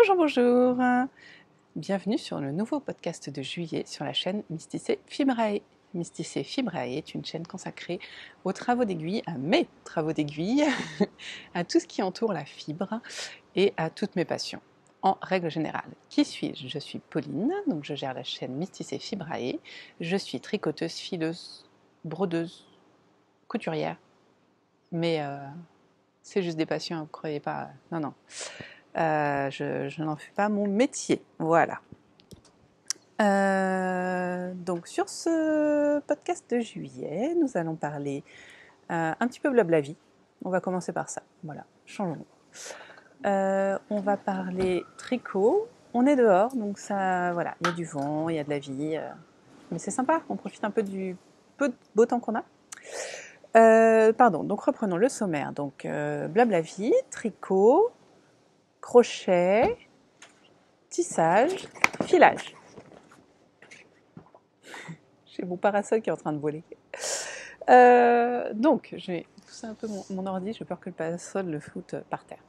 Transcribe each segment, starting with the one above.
Bonjour, bonjour. Bienvenue sur le nouveau podcast de juillet sur la chaîne Mysticé Fibrae. Mysticé Fibrae est une chaîne consacrée aux travaux d'aiguille, à mes travaux d'aiguille, à tout ce qui entoure la fibre et à toutes mes passions. En règle générale, qui suis-je? Je suis Pauline, donc je gère la chaîne Mysticé Fibrae. Je suis tricoteuse, fileuse, brodeuse, couturière. Mais c'est juste des passions, vous ne croyez pas? Non. Je n'en fais pas mon métier. Voilà. Donc sur ce podcast de juillet, nous allons parler un petit peu blabla-vie. On va commencer par ça. Voilà, changeons. On va parler tricot. On est dehors, donc ça, voilà, il y a du vent, il y a de la vie. Mais c'est sympa, on profite un peu du peu de beau temps qu'on a. Donc reprenons le sommaire. Donc blabla-vie, tricot, crochet, tissage, filage. J'ai mon parasol qui est en train de voler. Donc, je vais pousser un peu mon ordi, j'ai peur que le parasol le foute par terre.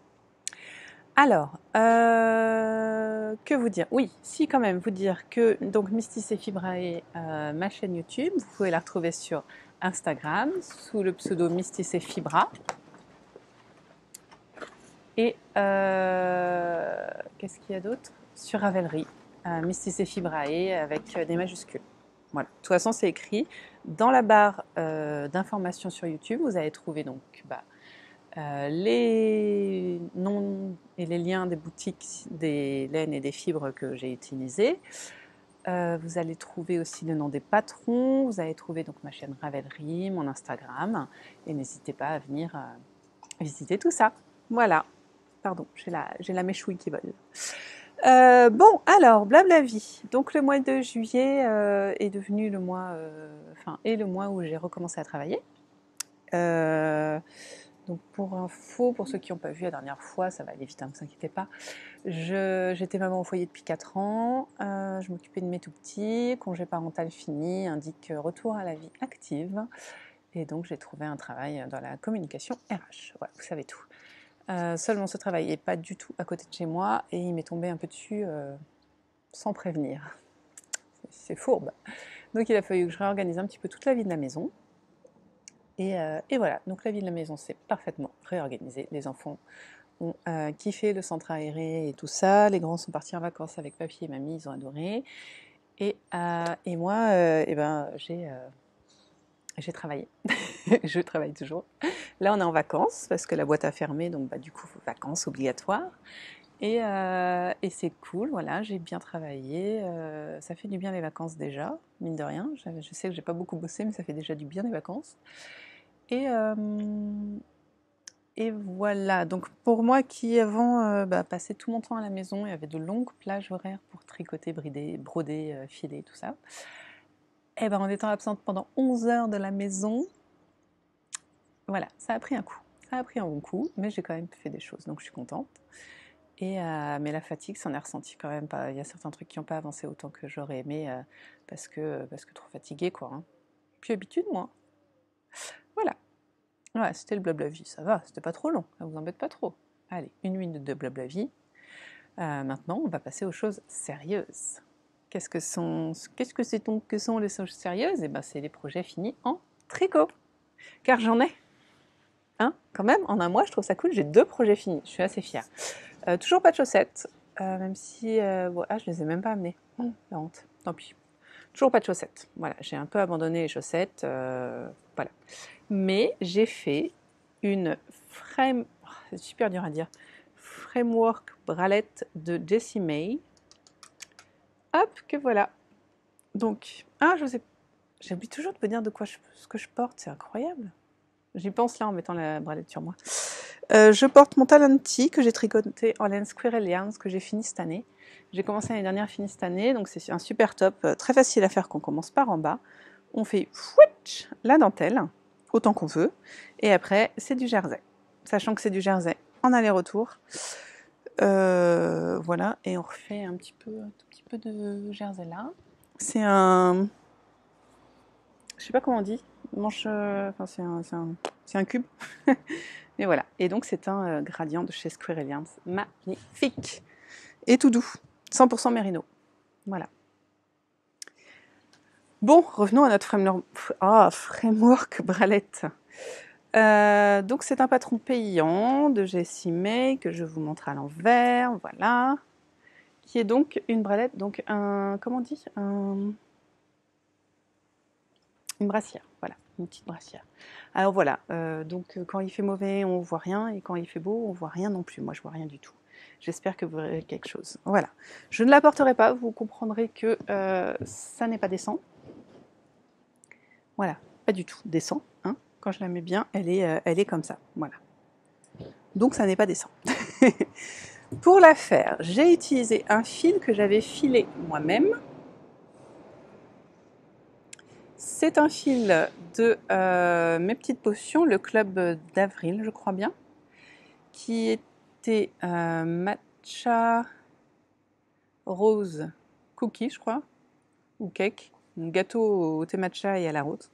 Alors, que vous dire? Oui, si quand même, vous dire que donc Mysticé Fibrae, ma chaîne YouTube, vous pouvez la retrouver sur Instagram sous le pseudo Mysticé Fibra. Et qu'est-ce qu'il y a d'autre? Sur Ravelry, Mysticé Fibrae avec des majuscules. Voilà. De toute façon, c'est écrit dans la barre d'informations sur YouTube. Vous allez trouver donc les noms et les liens des boutiques des laines et des fibres que j'ai utilisées. Vous allez trouver aussi le nom des patrons. Vous allez trouver donc ma chaîne Ravelry, mon Instagram. Et n'hésitez pas à venir visiter tout ça. Voilà. Pardon, j'ai la méchouille qui vole. Bon, alors, blabla-vie. Donc, le mois de juillet est devenu le mois, le mois où j'ai recommencé à travailler. Donc, pour info, pour ceux qui n'ont pas vu la dernière fois, ça va aller vite, ne vous inquiétez pas. J'étais maman au foyer depuis 4 ans. Je m'occupais de mes tout petits. Congé parental fini indique retour à la vie active. Et donc, j'ai trouvé un travail dans la communication RH. Voilà, vous savez tout. Seulement ce travail n'est pas du tout à côté de chez moi et il m'est tombé un peu dessus sans prévenir. C'est fourbe. Donc il a fallu que je réorganise un petit peu toute la vie de la maison. Et voilà, donc la vie de la maison s'est parfaitement réorganisée. Les enfants ont kiffé le centre aéré et tout ça. Les grands sont partis en vacances avec papy et mamie, ils ont adoré. Et moi, j'ai travaillé. Je travaille toujours. Là, on est en vacances parce que la boîte a fermé, donc du coup, vacances obligatoires. Et c'est cool, voilà, j'ai bien travaillé. Ça fait du bien les vacances déjà, mine de rien. Je sais que j'ai pas beaucoup bossé, mais ça fait déjà du bien les vacances. Et voilà, donc pour moi qui avant passais tout mon temps à la maison et avait de longues plages horaires pour tricoter, brider, broder, filer, tout ça, et en étant absente pendant 11 heures de la maison, voilà, ça a pris un coup. Ça a pris un bon coup, mais j'ai quand même fait des choses, donc je suis contente. Mais la fatigue s'en est ressentie quand même pas. Il y a certains trucs qui n'ont pas avancé autant que j'aurais aimé parce que trop fatiguée, quoi. Hein. Puis habitude, moi. Voilà. Ouais, c'était le blabla-vie, ça va, c'était pas trop long, ça vous embête pas trop. Allez, 1 minute de blabla-vie. Maintenant, on va passer aux choses sérieuses. Qu'est-ce que c'est donc que sont les choses sérieuses? C'est les projets finis en tricot. Car j'en ai. Hein, quand même, en un mois, je trouve ça cool. J'ai 2 projets finis. Je suis assez fière. Toujours pas de chaussettes, même si... je les ai même pas amenées. La honte. Tant pis. Toujours pas de chaussettes. Voilà, j'ai un peu abandonné les chaussettes. Voilà. Mais j'ai fait une c'est super dur à dire. Framework bralette de Jessie May. Hop, que voilà. Donc, j'oublie toujours de vous dire ce que je porte. C'est incroyable. J'y pense là en mettant la bralette sur moi. Je porte mon Talenti que j'ai tricoté en laine Squirrel Yarns que j'ai fini cette année. J'ai commencé l'année dernière, fini cette année, donc c'est un super top, très facile à faire quand on commence par en bas. On fait fouitch la dentelle, autant qu'on veut, et après c'est du jersey. Sachant que c'est du jersey en aller-retour. Voilà, et on refait un tout petit peu de jersey là. C'est un... Je sais pas comment on dit. C'est un cube. Mais voilà. Et donc c'est un gradient de chez Squirrel Yarns. Magnifique. et tout doux, 100% mérino. Voilà. Bon, revenons à notre framework bralette. Donc c'est un patron payant de Jessie May que je vous montre à l'envers, voilà, qui est donc une bralette, donc un, comment on dit, une brassière, voilà, une petite brassière. Alors voilà, donc quand il fait mauvais, on voit rien, et quand il fait beau, on voit rien non plus. Moi, je vois rien du tout. J'espère que vous verrez quelque chose. Voilà. Je ne la porterai pas, vous comprendrez que ça n'est pas décent. Voilà, pas du tout décent. Hein. Quand je la mets bien, elle est comme ça. Voilà. Donc ça n'est pas décent. Pour la faire, j'ai utilisé un fil que j'avais filé moi-même. C'est un fil de mes petites potions, le club d'avril, je crois bien, qui était matcha rose cookie, je crois, ou cake, un gâteau au thé matcha et à la rose,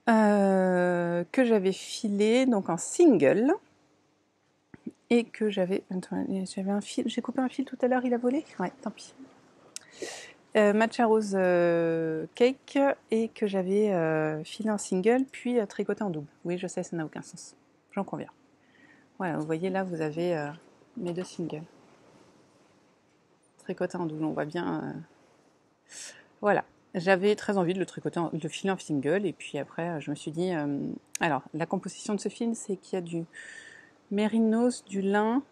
que j'avais filé donc en single et que j'avais un fil, j'ai coupé un fil tout à l'heure, il a volé, ouais, tant pis. Matcha rose cake et que j'avais filé en single puis tricoté en double. Oui, je sais, ça n'a aucun sens. J'en conviens. Voilà, vous voyez là, vous avez mes deux singles. Tricoté en double, on voit bien. Voilà, j'avais très envie de le tricoter, de le filer en single et puis après, je me suis dit. Alors, la composition de ce fil, c'est qu'il y a du mérinos, du lin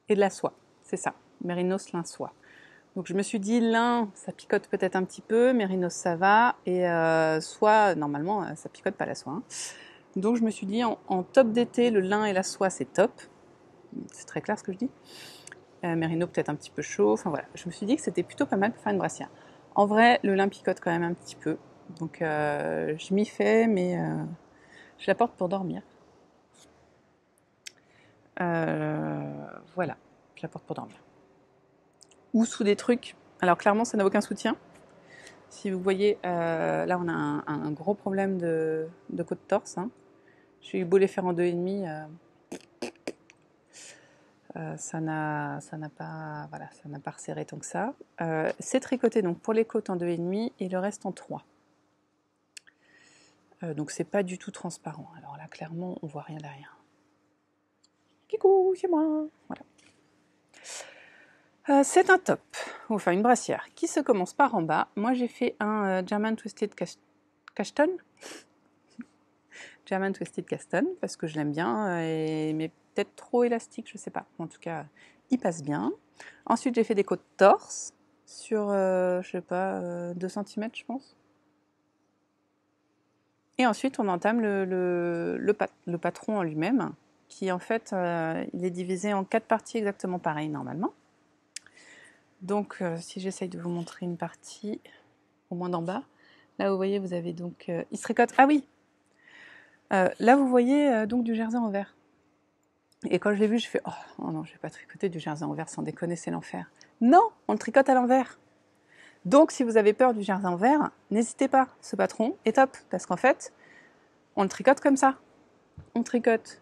et de la soie. C'est ça, mérinos, lin, soie. Donc je me suis dit, lin, ça picote peut-être un petit peu, mérinos ça va, et soie, normalement, ça picote pas la soie. Hein. Donc je me suis dit, en top d'été, le lin et la soie, c'est top. C'est très clair ce que je dis. Mérino peut-être un petit peu chaud, enfin voilà. Je me suis dit que c'était plutôt pas mal pour faire une brassière. En vrai, le lin picote quand même un petit peu. Donc je m'y fais, mais je la porte pour dormir. Voilà, je la porte pour dormir. Ou sous des trucs. Alors clairement, ça n'a aucun soutien. Si vous voyez, là on a un gros problème de côte torse. Hein. J'ai eu beau les faire en 2,5, ça n'a pas, voilà, ça n'a pas resserré tant que ça. C'est tricoté donc pour les côtes en 2,5 et le reste en 3. Donc c'est pas du tout transparent. Alors là clairement on voit rien derrière. Kikou, c'est moi. Voilà. C'est un top, enfin une brassière, qui se commence par en bas. Moi j'ai fait un German Twisted Cacheton. German Twisted Cacheton, parce que je l'aime bien, mais peut-être trop élastique, je sais pas. En tout cas, il passe bien. Ensuite j'ai fait des côtes torse sur, je sais pas, 2 cm je pense. Et ensuite on entame le patron en lui-même, qui en fait, il est divisé en 4 parties exactement pareilles normalement. Donc, si j'essaye de vous montrer une partie, au moins d'en bas, là vous voyez, vous avez donc, il se tricote, ah oui, là vous voyez donc du jersey en vert. Et quand je l'ai vu, je fais, oh non, je vais pas tricoter du jersey en vert, sans déconner, c'est l'enfer. Non, on le tricote à l'envers. Donc, si vous avez peur du jersey en vert, n'hésitez pas, ce patron est top, parce qu'en fait, on le tricote comme ça. On tricote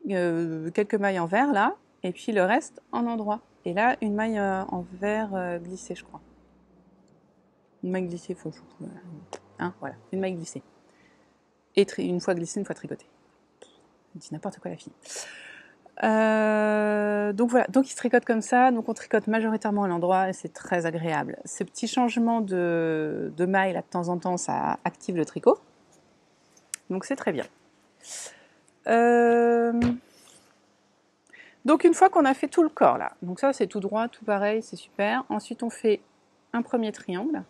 quelques mailles en vert là, et puis le reste en endroit. Et là, une maille en vert glissée, je crois. Une maille glissée, faut hein, voilà, une maille glissée. Et une fois glissée, une fois tricotée. Je dis n'importe quoi la fille. Donc voilà, donc il se tricote comme ça, donc on tricote majoritairement à l'endroit et c'est très agréable. Ces petits changements de maille là de temps en temps, ça active le tricot. Donc c'est très bien. Donc une fois qu'on a fait tout le corps là, donc ça c'est tout droit, tout pareil, c'est super. Ensuite on fait un premier triangle,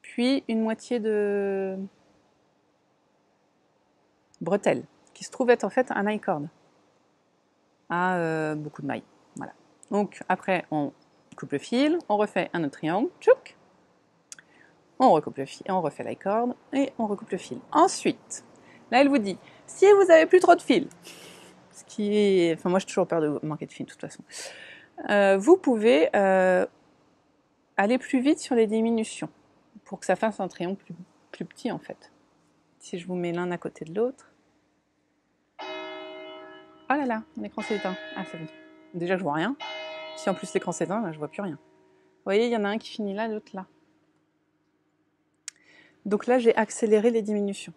puis une moitié de bretelle, qui se trouve être en fait un I-cord à beaucoup de mailles. Voilà. Donc après on coupe le fil, on refait un autre triangle, tchouk, on recoupe le fil, on refait l'I-cord et on recoupe le fil. Ensuite, là elle vous dit, si vous avez plus trop de fil, ce qui est, enfin moi j'ai toujours peur de manquer de fil de toute façon, vous pouvez aller plus vite sur les diminutions pour que ça fasse un triangle plus petit en fait. Si je vous mets l'un à côté de l'autre, Oh là là, mon écran s'est éteint. Ah, c'est bon. Déjà, je vois rien. Si en plus l'écran s'éteint, là, je vois plus rien. Vous voyez, il y en a un qui finit là, l'autre là. Donc là, j'ai accéléré les diminutions.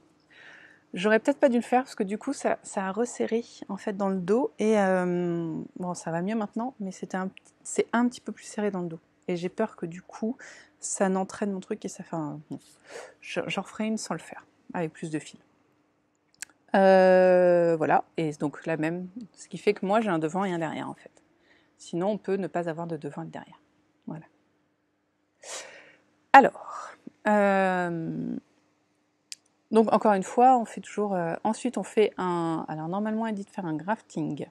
J'aurais peut-être pas dû le faire parce que du coup, ça a resserré en fait dans le dos. Et bon, ça va mieux maintenant, mais c'est un petit peu plus serré dans le dos. Et j'ai peur que du coup, ça n'entraîne mon truc et ça fait un... Bon, j'en referai une sans le faire, avec plus de fil. Voilà, et donc là même, ce qui fait que moi j'ai un devant et un derrière en fait. Sinon on peut ne pas avoir de devant et de derrière. Voilà. Alors, donc encore une fois, on fait toujours... ensuite on fait un... Alors normalement elle dit de faire un grafting.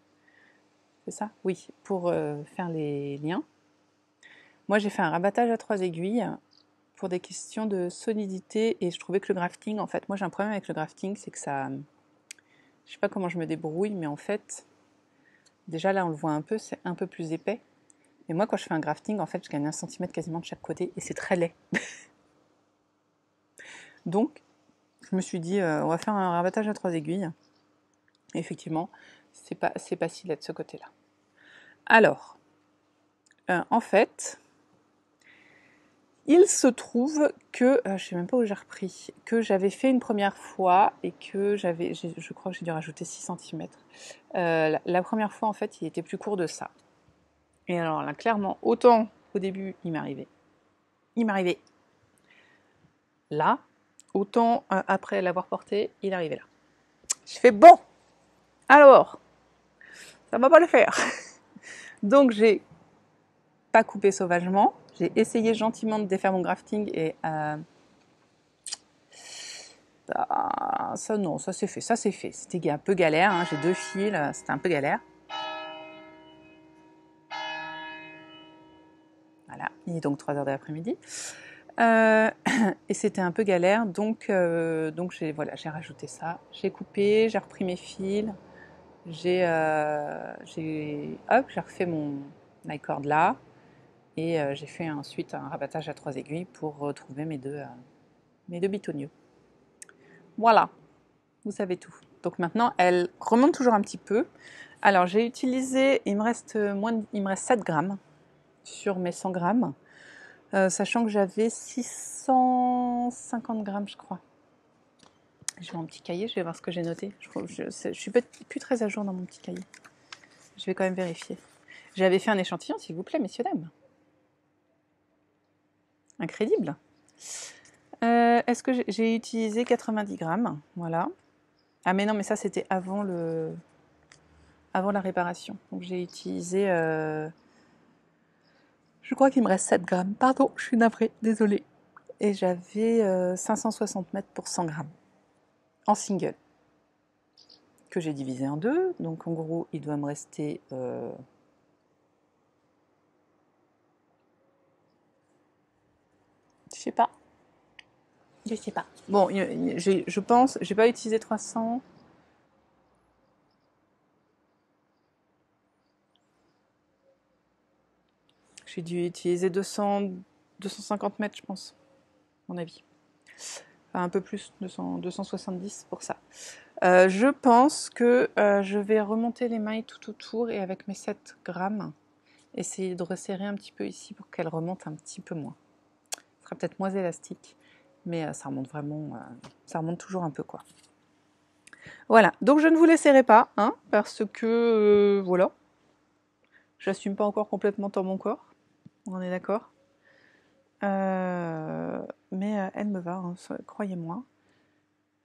C'est ça? Oui, pour faire les liens. Moi j'ai fait un rabattage à 3 aiguilles pour des questions de solidité et je trouvais que le grafting, en fait, moi j'ai un problème avec le grafting, c'est que ça... Je sais pas comment je me débrouille, mais en fait, déjà là on le voit un peu, c'est un peu plus épais. Et moi quand je fais un grafting, en fait, je gagne 1 cm quasiment de chaque côté et c'est très laid. Donc, je me suis dit, on va faire un rabattage à 3 aiguilles. Et effectivement, c'est pas si laid de ce côté-là. Alors, en fait, il se trouve que, je sais même pas où j'ai repris, que j'avais fait une première fois et que je crois que j'ai dû rajouter 6 cm. La première fois, en fait, il était plus court de ça. Et alors là, clairement, autant au début, il m'arrivait là, autant après l'avoir porté, il arrivait là. Je fais bon, alors, ça va pas le faire. Donc j'ai pas coupé sauvagement, j'ai essayé gentiment de défaire mon grafting et ça non, ça s'est fait. C'était un peu galère, hein, j'ai 2 fils, c'était un peu galère. Voilà, il est donc 3h de l'après-midi. Et c'était un peu galère, donc j'ai rajouté ça. J'ai coupé, j'ai repris mes fils, j'ai refait ma corde là, et j'ai fait ensuite un rabattage à 3 aiguilles pour retrouver mes deux bitonieux. Voilà, vous savez tout. Donc maintenant, elle remonte toujours un petit peu. Alors j'ai utilisé, il me reste 7 grammes sur mes 100 grammes. Sachant que j'avais 650 grammes, je crois. Je vais mon petit cahier, je vais voir ce que j'ai noté. Je suis plus très à jour dans mon petit cahier. Je vais quand même vérifier. J'avais fait un échantillon, s'il vous plaît, messieurs, dames. Incroyable. Est-ce que j'ai utilisé 90 grammes? Voilà. Ah mais non, mais ça c'était avant la réparation. Donc j'ai utilisé... Je crois qu'il me reste 7 grammes. Pardon, je suis navrée, désolée. Et j'avais 560 mètres pour 100 grammes. En single. Que j'ai divisé en deux. Donc en gros, il doit me rester... Je sais pas. Bon, je pense, j'ai pas utilisé 300. J'ai dû utiliser 250 mètres, je pense, à mon avis. Enfin, un peu plus, 270 pour ça. Je pense que je vais remonter les mailles tout autour et avec mes 7 grammes, essayer de resserrer un petit peu ici pour qu'elle remonte un petit peu moins. Ce sera peut-être moins élastique, mais ça remonte vraiment, ça remonte toujours un peu, quoi. Voilà, donc je ne vous laisserai pas, hein, parce que, voilà, j'assume pas encore complètement dans mon corps, on est d'accord. Mais elle me va, hein, croyez-moi.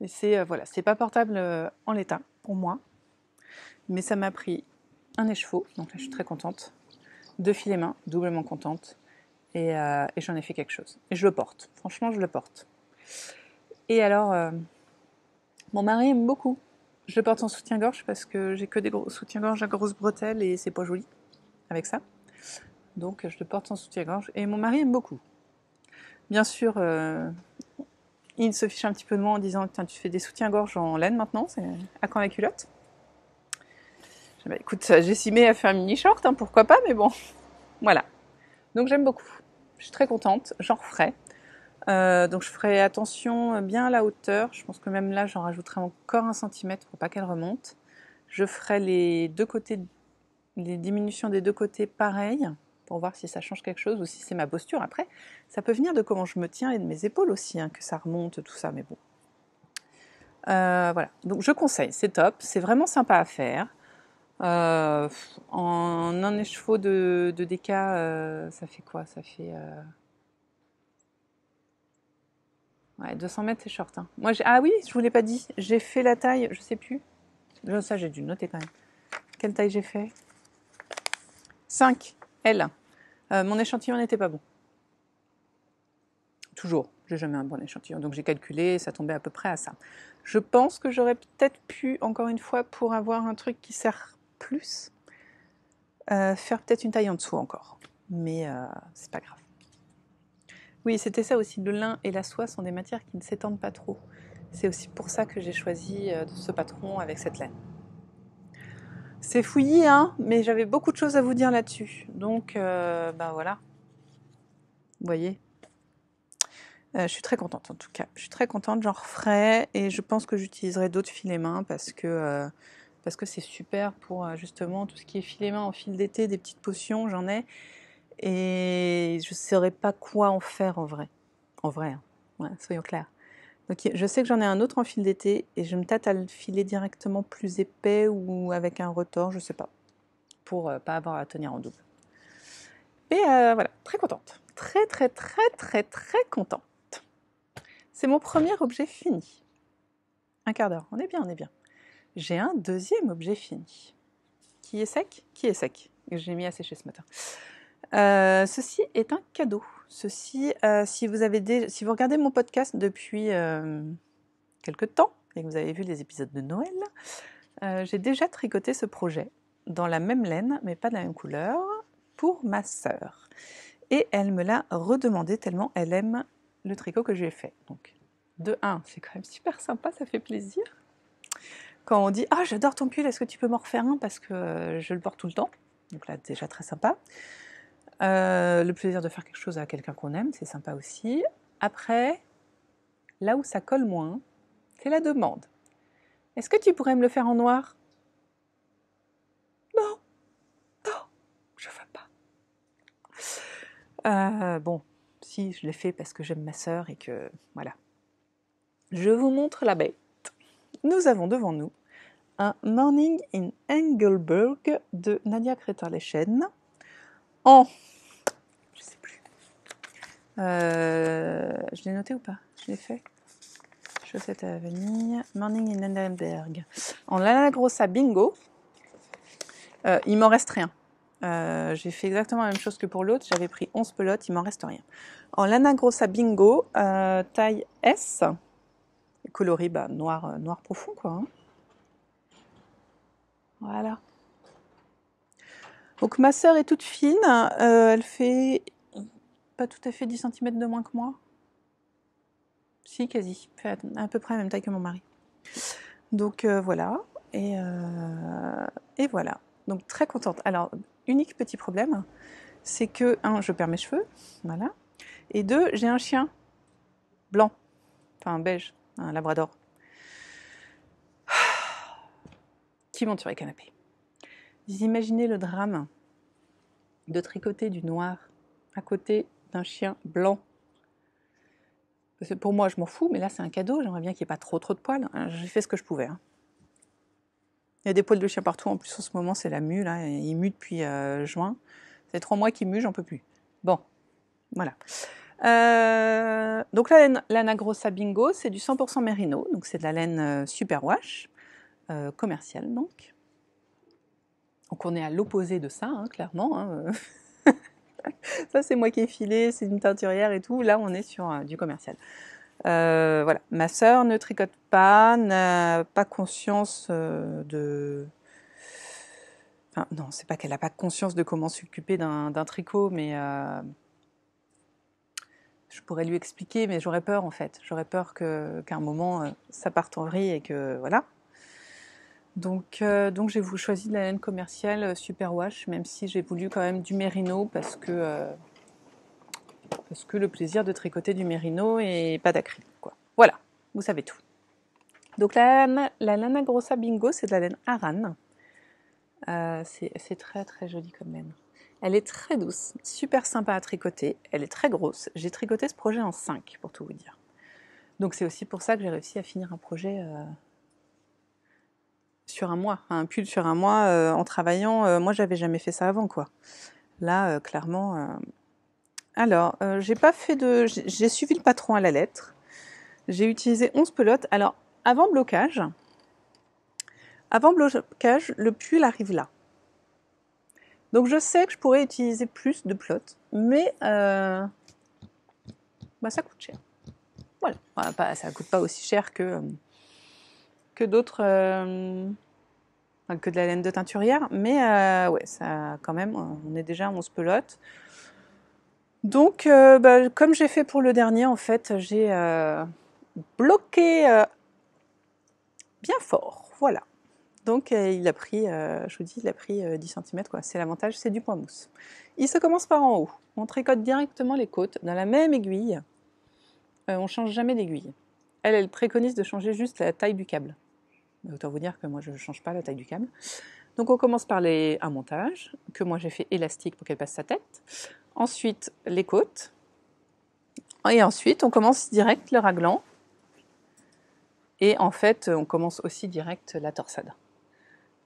Et c'est voilà, c'est pas portable en l'état pour moi, mais ça m'a pris un écheveau, donc là je suis très contente, 2 filets mains, doublement contente, et j'en ai fait quelque chose. Et je le porte, franchement je le porte. Et alors, mon mari aime beaucoup. Je le porte en soutien-gorge parce que j'ai que des gros soutiens-gorge à grosses bretelles et c'est pas joli avec ça. Donc je le porte en soutien-gorge et mon mari aime beaucoup. Bien sûr, il se fiche un petit peu de moi en disant « Tu fais des soutiens-gorge en laine maintenant, c'est à quand la culotte ?» Bah, écoute, j'estimais à faire un mini-short, hein, pourquoi pas, mais bon, voilà. Donc j'aime beaucoup, je suis très contente, j'en referai. Donc je ferai attention bien à la hauteur, je pense que même là j'en rajouterai encore 1 cm pour pas qu'elle remonte. Je ferai les deux côtés, les diminutions des deux côtés pareilles, pour voir si ça change quelque chose ou si c'est ma posture. Après, ça peut venir de comment je me tiens et de mes épaules aussi, hein, que ça remonte, tout ça, mais bon. Voilà, donc je conseille, c'est top, c'est vraiment sympa à faire. En un écheveau de déca, ça fait quoi? Ça fait... Ouais, 200 mètres, c'est short. Hein. Moi, ah oui, je vous l'ai pas dit, j'ai fait la taille, je sais plus. Ça, j'ai dû le noter quand même. Quelle taille j'ai fait? 5, L. Mon échantillon n'était pas bon. Toujours, j'ai jamais un bon échantillon. Donc j'ai calculé, ça tombait à peu près à ça. Je pense que j'aurais peut-être pu, encore une fois, pour avoir un truc qui sert plus, faire peut-être une taille en dessous encore. Mais c'est pas grave. Oui, c'était ça aussi. Le lin et la soie sont des matières qui ne s'étendent pas trop. C'est aussi pour ça que j'ai choisi ce patron avec cette laine. C'est fouillis, hein, mais j'avais beaucoup de choses à vous dire là-dessus. Donc, ben voilà. Vous voyez, je suis très contente en tout cas. Je suis très contente, j'en referai et je pense que j'utiliserai d'autres filets mains parce que c'est super pour justement tout ce qui est filets mains en fil d'été, des petites potions, j'en ai. Et je ne saurais pas quoi en faire en vrai. En vrai, hein. Ouais, soyons clairs. Donc je sais que j'en ai un autre en fil d'été et je me tâte à le filer directement plus épais ou avec un retors, je sais pas, pour pas avoir à tenir en double. Mais voilà, très contente. Très très très très très contente. C'est mon premier objet fini. Un quart d'heure, on est bien, on est bien. J'ai un deuxième objet fini. Qui est sec? Qui est sec? J'ai mis à sécher ce matin. Ceci est un cadeau. Ceci, si vous regardez mon podcast depuis quelques temps et que vous avez vu les épisodes de Noël, j'ai déjà tricoté ce projet dans la même laine, mais pas de la même couleur, pour ma sœur. Et elle me l'a redemandé tellement elle aime le tricot que j'ai fait. Donc, de 1, c'est quand même super sympa, ça fait plaisir. Quand on dit « Ah, j'adore ton pull, est-ce que tu peux m'en refaire un ?» parce que je le porte tout le temps. Donc là, déjà très sympa. Le plaisir de faire quelque chose à quelqu'un qu'on aime, c'est sympa aussi. Après, là où ça colle moins, c'est la demande. Est-ce que tu pourrais me le faire en noir? Non, non, je veux pas. Bon, si, je l'ai fait parce que j'aime ma sœur et que, voilà. Je vous montre la bête. Nous avons devant nous un Morning in Engelberg de Nadia Crétin-Lechen en... Je sais plus. Je l'ai noté ou pas? Je l'ai fait. Chaussettes à vanille. Morning in Engelberg. En Lana Grossa Bingo. Il m'en reste rien. J'ai fait exactement la même chose que pour l'autre. J'avais pris 11 pelotes, il m'en reste rien. En Lana Grossa Bingo, taille S. Coloris noir, noir profond, quoi. Hein. Voilà. Donc ma sœur est toute fine, elle fait pas tout à fait 10 cm de moins que moi. Si, quasi. Elle fait à peu près la même taille que mon mari. Donc voilà. Et voilà. Donc très contente. Alors, unique petit problème, c'est que, 1, je perds mes cheveux, voilà. Et 2, j'ai un chien blanc, enfin beige, un labrador, qui monte sur les canapés. Vous imaginez le drame de tricoter du noir à côté d'un chien blanc. Parce que pour moi, je m'en fous, mais là, c'est un cadeau. J'aimerais bien qu'il n'y ait pas trop de poils. J'ai fait ce que je pouvais. Hein. Il y a des poils de chien partout. En plus, en ce moment, c'est la mue. Là. Il mue depuis juin. C'est 3 mois qu'il mue, j'en peux plus. Bon, voilà. Donc la Lana Grossa Bingo, c'est du 100% mérino. Donc c'est de la laine superwash, commerciale donc. Donc on est à l'opposé de ça, hein, clairement. Hein. Ça, c'est moi qui ai filé, c'est une teinturière et tout. Là, on est sur du commercial. Voilà. Ma sœur ne tricote pas, n'a pas conscience de... Enfin, non, c'est pas qu'elle n'a pas conscience de comment s'occuper d'un tricot, mais je pourrais lui expliquer, mais j'aurais peur en fait. J'aurais peur qu'à un moment, ça parte en vrille et que voilà. Donc j'ai choisi de la laine commerciale superwash, même si j'ai voulu quand même du mérino parce que le plaisir de tricoter du mérino et pas d'acrylique, quoi. Voilà, vous savez tout. Donc la Lana Grossa Bingo, c'est de la laine Aran. C'est très très joli comme laine. Elle est très douce, super sympa à tricoter, elle est très grosse. J'ai tricoté ce projet en 5 pour tout vous dire. Donc c'est aussi pour ça que j'ai réussi à finir un projet sur un mois, un pull sur un mois en travaillant. Moi j'avais jamais fait ça avant quoi. Là clairement. Alors j'ai pas fait de, j'ai suivi le patron à la lettre. J'ai utilisé 11 pelotes. Alors avant blocage, le pull arrive là. Donc je sais que je pourrais utiliser plus de pelotes, mais bah, ça coûte cher. Voilà, ça ne coûte pas aussi cher que d'autres, que de la laine de teinturière, mais ouais, ça quand même, on est déjà à 11 pelotes. Donc, bah, comme j'ai fait pour le dernier, en fait, j'ai bloqué bien fort, voilà. Donc il a pris, je vous dis, il a pris 10 cm, quoi. C'est l'avantage, c'est du point mousse. Il se commence par en haut. On tricote directement les côtes dans la même aiguille. On ne change jamais d'aiguille. Elle préconise de changer juste la taille du câble. Autant vous dire que moi je ne change pas la taille du câble. Donc on commence par un montage, que moi j'ai fait élastique pour qu'elle passe sa tête. Ensuite les côtes. Et ensuite on commence direct le raglan. Et en fait on commence aussi direct la torsade.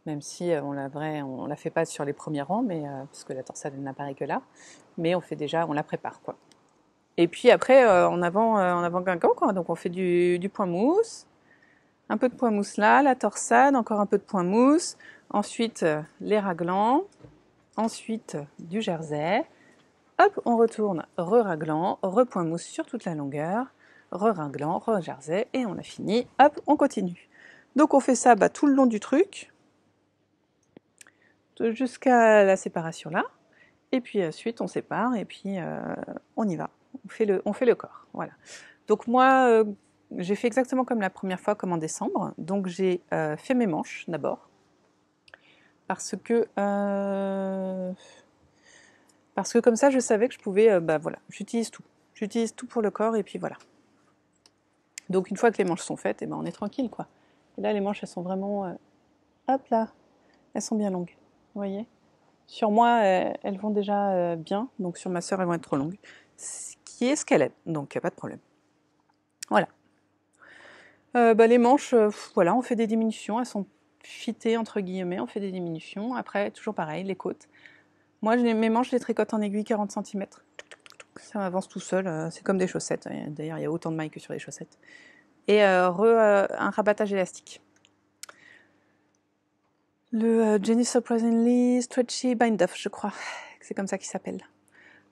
Même si on la fait pas sur les premiers rangs, mais, parce que la torsade elle n'apparaît que là. Mais on fait déjà, on la prépare quoi. Et puis après en avant guingamp quoi. Donc on fait du point mousse. Un peu de point mousse là, la torsade, encore un peu de point mousse. Ensuite, les raglans. Ensuite, du jersey. Hop, on retourne, re-raglan, re-point mousse sur toute la longueur. Re-raglan, re-jersey. Et on a fini. Hop, on continue. Donc on fait ça tout le long du truc. Jusqu'à la séparation là. Et puis ensuite, on sépare et puis on y va. On fait le corps. Voilà. Donc moi... j'ai fait exactement comme la première fois, comme en décembre. Donc j'ai fait mes manches d'abord. Parce que comme ça, je savais que je pouvais... voilà, j'utilise tout. J'utilise tout pour le corps et puis voilà. Donc une fois que les manches sont faites, on est tranquille quoi. Et là, les manches, elles sont vraiment... hop là, elles sont bien longues. Vous voyez ? Sur moi, elles vont déjà bien. Donc sur ma sœur, elles vont être trop longues. Ce qui est ce qu'elle est. Donc pas de problème. Voilà. Les manches, voilà, on fait des diminutions, elles sont fitées entre guillemets, on fait des diminutions. Après, toujours pareil, les côtes. Moi, mes manches, je les tricote en aiguille 40 cm. Ça m'avance tout seul, c'est comme des chaussettes. D'ailleurs, il y a autant de mailles que sur les chaussettes. Et un rabattage élastique. Le Jenny Surprisingly Stretchy Bind Off, je crois. C'est comme ça qu'il s'appelle.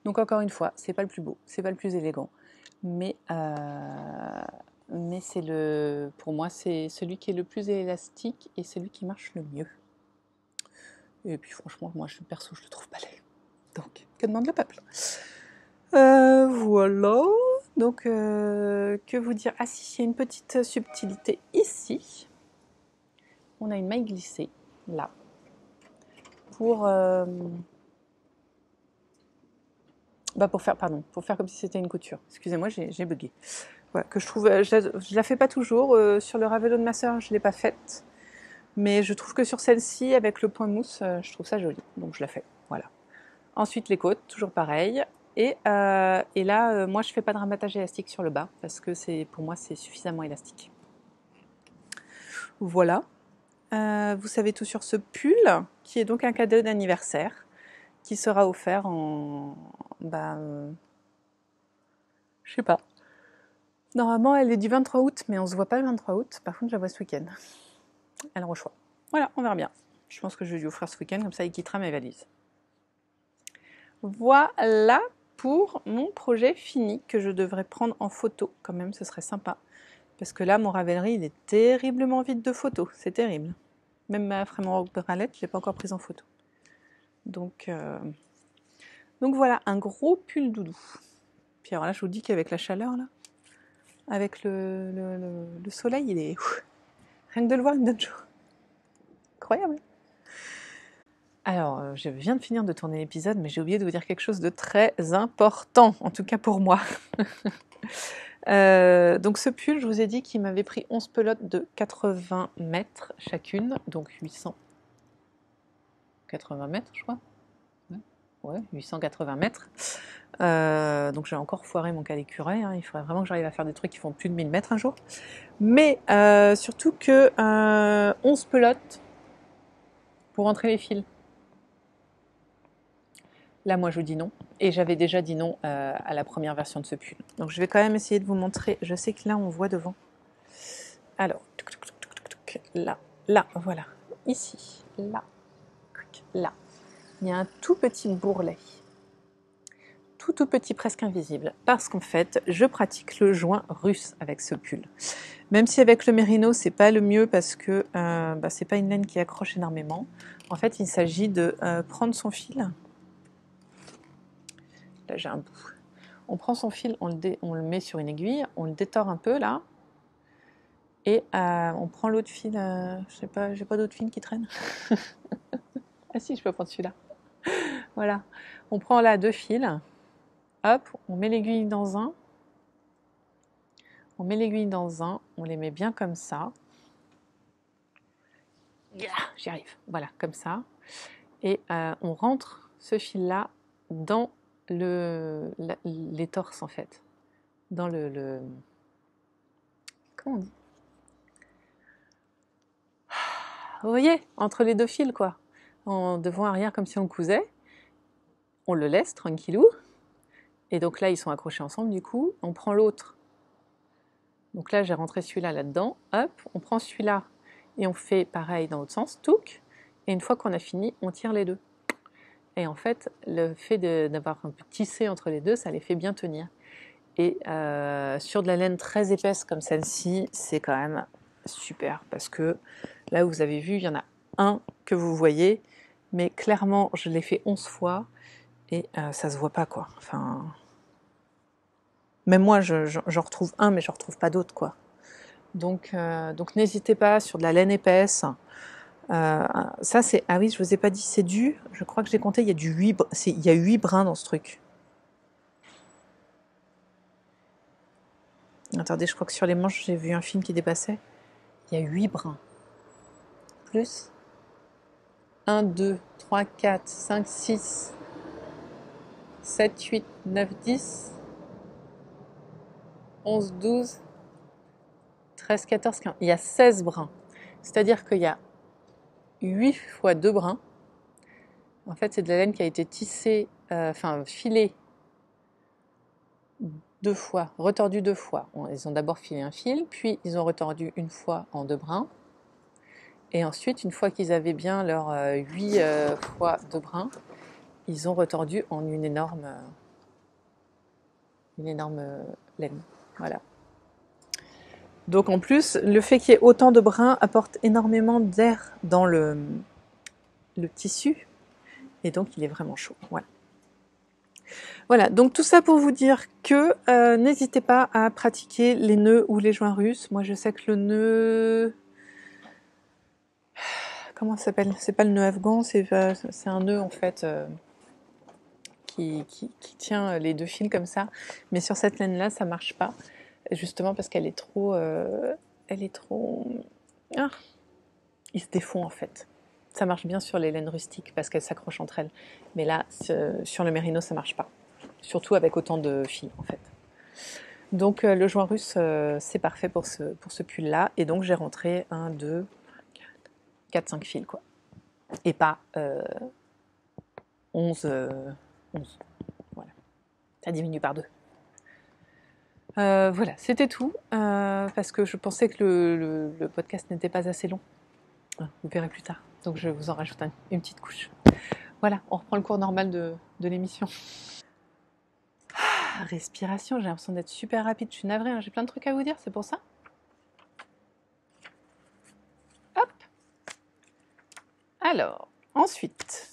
Donc encore une fois, c'est pas le plus beau, c'est pas le plus élégant. Mais c'est pour moi, c'est celui qui est le plus élastique et celui qui marche le mieux. Et puis franchement, moi, perso, je le trouve pas laid. Donc, que demande le peuple ? Voilà. Donc, que vous dire ? Ah si, il y a une petite subtilité ici. On a une maille glissée, là. Pour faire comme si c'était une couture. Excusez-moi, j'ai bugué. Voilà, que je trouve, je la fais pas toujours. Sur le ravelot de ma sœur, je l'ai pas faite. Mais je trouve que sur celle-ci, avec le point mousse, je trouve ça joli. Donc je la fais. Voilà. Ensuite, les côtes, toujours pareil. Et là, moi, je fais pas de rabattage élastique sur le bas parce que pour moi, c'est suffisamment élastique. Voilà. Vous savez tout sur ce pull, qui est donc un cadeau d'anniversaire, qui sera offert je sais pas. Normalement, elle est du 23 août, mais on se voit pas le 23 août. Par contre, je la vois ce week-end. Elle a au choix. Voilà, on verra bien. Je pense que je vais lui offrir ce week-end, comme ça il quittera mes valises. Voilà pour mon projet fini, que je devrais prendre en photo quand même, ce serait sympa. Parce que là, mon Ravelry, il est terriblement vide de photos, c'est terrible. Même ma Vraiment bralette, je ne l'ai pas encore prise en photo. Donc voilà, un gros pull doudou. Puis alors là, je vous dis qu'avec la chaleur, là, avec le soleil, il est... Rien que de le voir, il me donne chaud. Incroyable. Alors, je viens de finir de tourner l'épisode, mais j'ai oublié de vous dire quelque chose de très important, en tout cas pour moi. Donc ce pull, je vous ai dit qu'il m'avait pris 11 pelotes de 80 mètres chacune, donc 800. 880 mètres, je crois. Ouais, 880 mètres. Donc j'ai encore foiré mon calicuré, hein. Il faudrait vraiment que j'arrive à faire des trucs qui font plus de 1000 mètres un jour. Mais surtout que 11 pelotes pour entrer les fils. Là, moi, je dis non. Et j'avais déjà dit non à la première version de ce pull. Donc je vais quand même essayer de vous montrer. Je sais que là, on voit devant. Alors, là, voilà. Ici, là. Il y a un tout petit bourrelet. Tout petit, presque invisible. Parce qu'en fait, je pratique le joint russe avec ce pull. Même si avec le mérino, c'est pas le mieux parce que c'est pas une laine qui accroche énormément. En fait, il s'agit de prendre son fil. Là, j'ai un bout. On prend son fil, on le met sur une aiguille, on le détord un peu là. Et on prend l'autre fil, je sais pas, j'ai pas d'autre fil qui traîne. Ah si, je peux prendre celui-là. Voilà. On prend là 2 fils. Hop, on met l'aiguille dans un. On met l'aiguille dans un, on les met bien comme ça. J'y arrive. Voilà, comme ça. Et on rentre ce fil-là dans les torses en fait. Dans le... Comment on dit? Vous voyez, entre les deux fils quoi. En devant arrière comme si on cousait. On le laisse tranquillou. Et donc là, ils sont accrochés ensemble du coup. On prend l'autre. Donc là, j'ai rentré celui-là là-dedans. Hop, on prend celui-là et on fait pareil dans l'autre sens. Touc. Et une fois qu'on a fini, on tire les deux. Et en fait, le fait d'avoir un peu tissé entre les deux, ça les fait bien tenir. Et sur de la laine très épaisse comme celle-ci, c'est quand même super. Parce que là, vous avez vu, il y en a un que vous voyez. Mais clairement, je l'ai fait 11 fois. Et ça se voit pas, quoi. Enfin... Même moi, j'en retrouve un, mais je retrouve pas d'autres, quoi. Donc n'hésitez pas sur de la laine épaisse. Ça, c'est... Ah oui, je vous ai pas dit, c'est du... Je crois que j'ai compté, il y a du 8... Il y a 8 brins dans ce truc. Attendez, je crois que sur les manches, j'ai vu un film qui dépassait. Il y a 8 brins. Plus 1, 2, 3, 4, 5, 6, 7, 8, 9, 10, 11, 12, 13, 14, 15. Il y a 16 brins. C'est-à-dire qu'il y a 8 fois 2 brins. En fait, c'est de la laine qui a été tissée, filée 2 fois, retordue 2 fois. Ils ont d'abord filé un fil, puis ils ont retordu une fois en 2 brins. Et ensuite, une fois qu'ils avaient bien leurs 8 fois 2 brins, ils ont retordu en une énorme laine. Voilà. Donc en plus, le fait qu'il y ait autant de brins apporte énormément d'air dans le tissu. Et donc il est vraiment chaud. Voilà. Voilà, donc tout ça pour vous dire que n'hésitez pas à pratiquer les nœuds ou les joints russes. Moi je sais que le nœud... Comment ça s'appelle? C'est pas le nœud afghan, c'est un nœud en fait qui tient les deux fils comme ça. Mais sur cette laine-là, ça marche pas. Justement parce qu'elle est trop... Ah, il se défond en fait. Ça marche bien sur les laines rustiques parce qu'elles s'accrochent entre elles. Mais là, sur le mérino, ça marche pas. Surtout avec autant de fils en fait. Donc le joint russe, c'est parfait pour ce pull-là. Et donc j'ai rentré 1, 2, 4, 5 fils quoi. Et pas 11. Voilà. Ça diminue par 2. Voilà, c'était tout. Parce que je pensais que le podcast n'était pas assez long. Vous verrez plus tard. Donc je vous en rajoute une petite couche. Voilà, on reprend le cours normal de l'émission. Respiration, j'ai l'impression d'être super rapide. Je suis navrée, hein, j'ai plein de trucs à vous dire, c'est pour ça. Hop. Alors, ensuite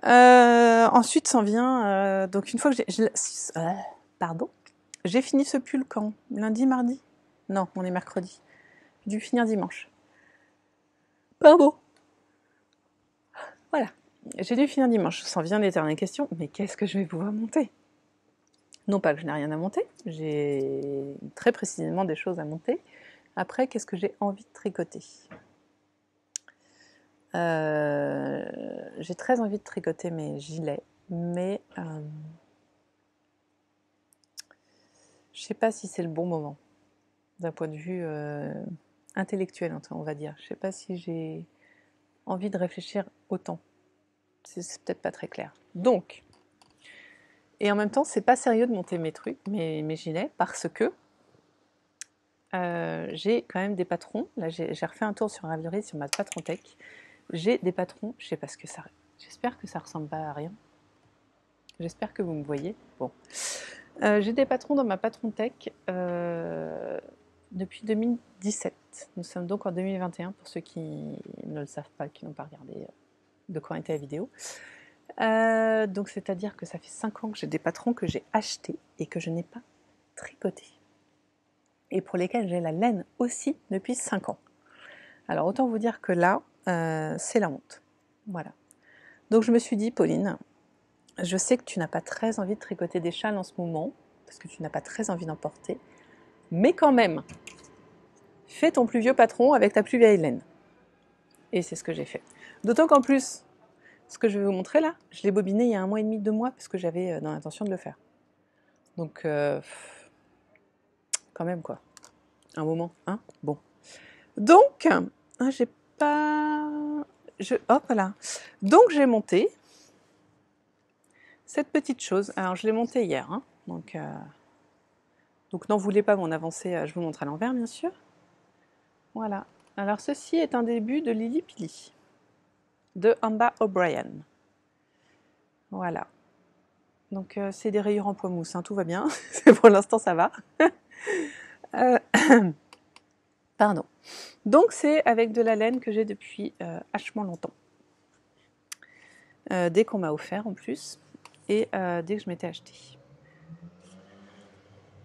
s'en vient... donc une fois que j'ai fini ce pull quand? Lundi, mardi? Non, on est mercredi. J'ai dû finir dimanche. Pardon. Voilà. J'ai dû finir dimanche. S'en vient l'éternelle question, mais qu'est-ce que je vais pouvoir monter? Non pas que je n'ai rien à monter, j'ai très précisément des choses à monter. Après, qu'est-ce que j'ai envie de tricoter? J'ai très envie de tricoter mes gilets, mais je sais pas si c'est le bon moment, d'un point de vue intellectuel, on va dire. Je sais pas si j'ai envie de réfléchir autant. C'est peut-être pas très clair. Donc, et en même temps, c'est pas sérieux de monter mes trucs, mes gilets, parce que j'ai quand même des patrons. Là, j'ai refait un tour sur Ravelry, sur ma patron tech. J'ai des patrons, je sais pas ce que ça... J'espère que ça ressemble pas à rien. J'espère que vous me voyez. Bon. J'ai des patrons dans ma patron tech depuis 2017. Nous sommes donc en 2021 pour ceux qui ne le savent pas, qui n'ont pas regardé de quand était la vidéo. Donc c'est-à-dire que ça fait 5 ans que j'ai des patrons que j'ai achetés et que je n'ai pas tricotés. Et pour lesquels j'ai la laine aussi depuis 5 ans. Alors autant vous dire que là, c'est la honte. Voilà. Donc je me suis dit, Pauline, je sais que tu n'as pas très envie de tricoter des châles en ce moment, parce que tu n'as pas très envie d'en porter, mais quand même, fais ton plus vieux patron avec ta plus vieille laine. Et c'est ce que j'ai fait. D'autant qu'en plus, ce que je vais vous montrer là, je l'ai bobiné il y a 1 mois et demi, 2 mois, parce que j'avais dans l'intention de le faire. Donc, quand même quoi. Un moment, hein. Bon. Donc, j'ai pas... Hop là. Donc j'ai monté cette petite chose. Alors je l'ai montée hier, hein. Donc n'en voulez pas m'en avancer, je vous montre à l'envers bien sûr. Voilà. Alors ceci est un début de Lily Pili, de Amba O'Brien. Voilà. Donc c'est des rayures en poids mousse, hein, tout va bien. Pour l'instant ça va. Pardon. Donc c'est avec de la laine que j'ai depuis hachement longtemps. Dès qu'on m'a offert en plus, et dès que je m'étais achetée.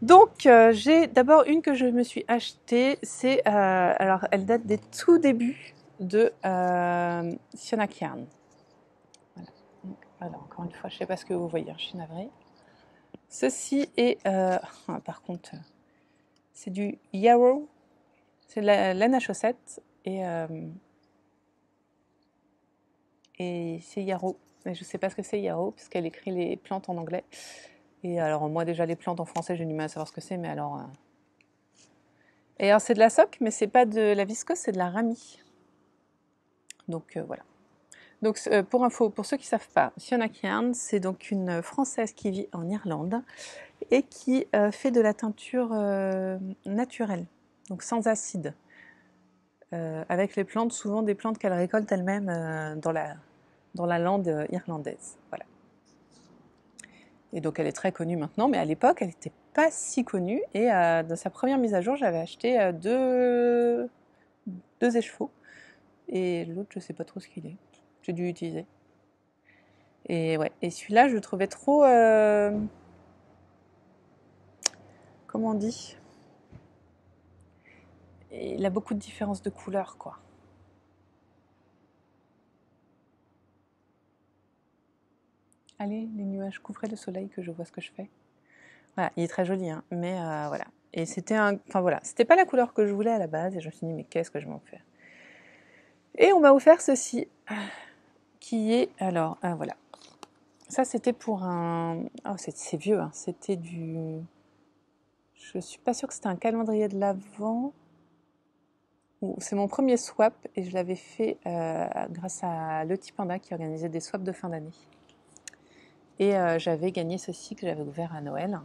Donc j'ai d'abord une que je me suis achetée, c'est alors elle date des tout débuts de Sienna Kern. Voilà. Donc, alors encore une fois, je ne sais pas ce que vous voyez, je suis navrée. Ceci est, par contre, c'est du Yarrow, c'est de la laine à chaussettes et c'est Yarrow. Mais je ne sais pas ce que c'est Yarrow parce qu'elle écrit les plantes en anglais. Et alors moi déjà les plantes en français j'ai du mal à savoir ce que c'est, mais alors... Et alors c'est de la soque, mais c'est pas de la viscose, c'est de la ramie. Donc voilà. Donc pour info, pour ceux qui ne savent pas, Fiona Kern, c'est donc une Française qui vit en Irlande et qui fait de la teinture naturelle, donc sans acide, avec les plantes, souvent des plantes qu'elle récolte elle-même dans la lande irlandaise. Voilà. Et donc elle est très connue maintenant, mais à l'époque elle n'était pas si connue. Et dans sa première mise à jour, j'avais acheté deux écheveaux. Et l'autre, je ne sais pas trop ce qu'il est. J'ai dû l'utiliser. Et ouais. Et celui-là, je le trouvais trop... comment on dit ? Et il a beaucoup de différences de couleurs, quoi. Allez, les nuages, couvrez le soleil que je vois ce que je fais. Voilà, il est très joli, hein, mais voilà. Et c'était enfin voilà, c'était pas la couleur que je voulais à la base, et je me suis dit, mais qu'est-ce que je m'en fais ? Et on m'a offert ceci, qui est, alors, voilà. Ça, c'était pour un... Oh, c'est vieux, hein. C'était du... Je suis pas sûre que c'était un calendrier de l'Avent. C'est mon premier swap, et je l'avais fait grâce à Le Petit Panda qui organisait des swaps de fin d'année. Et j'avais gagné ceci que j'avais ouvert à Noël.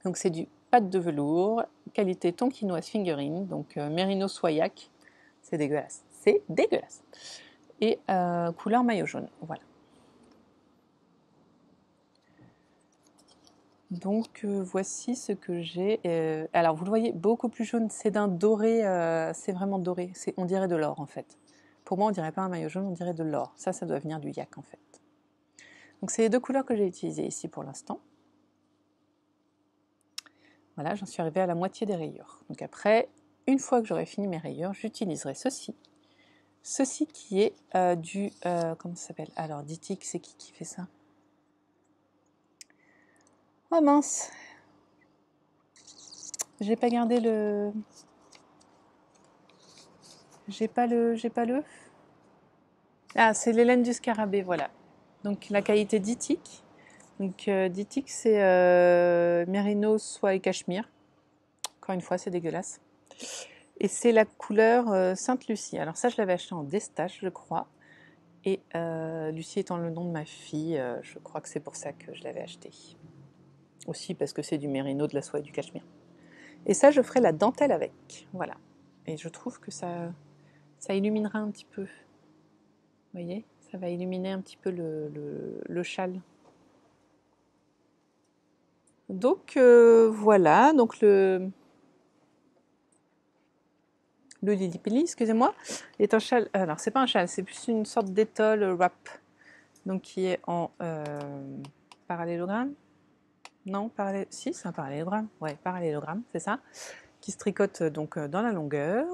Donc c'est du pâte de velours, qualité tonkinoise fingering, donc Merino Soyac. C'est dégueulasse. C'est dégueulasse. Et couleur maillot jaune. Voilà. Donc voici ce que j'ai. Alors vous le voyez, beaucoup plus jaune. C'est d'un doré. C'est vraiment doré. On dirait de l'or en fait. Pour moi, on dirait pas un maillot jaune, on dirait de l'or. Ça doit venir du yak en fait. Donc c'est les deux couleurs que j'ai utilisées ici pour l'instant. Voilà, j'en suis arrivée à la moitié des rayures. Donc après, une fois que j'aurai fini mes rayures, j'utiliserai ceci. Ceci qui est du... comment ça s'appelle ? Alors, Ditic, c'est qui fait ça ? Oh mince ! J'ai pas gardé le... J'ai pas le... Ah, c'est les laines du scarabée, voilà. Donc la qualité Dytique. Donc Dytique, c'est mérino, soie et cachemire. Encore une fois, c'est dégueulasse. Et c'est la couleur Sainte-Lucie. Alors ça, je l'avais acheté en Destache, je crois. Et Lucie étant le nom de ma fille, je crois que c'est pour ça que je l'avais acheté. Aussi parce que c'est du mérino, de la soie et du cachemire. Et ça, je ferai la dentelle avec. Voilà. Et je trouve que ça illuminera un petit peu. Vous voyez? Ça va illuminer un petit peu le châle. Donc voilà, donc le Lili Pili, excusez-moi, est un châle. Alors c'est pas un châle, c'est plus une sorte d'étole wrap, donc qui est en parallélogramme. Non, si c'est un parallélogramme. Ouais, parallélogramme, c'est ça, qui se tricote donc dans la longueur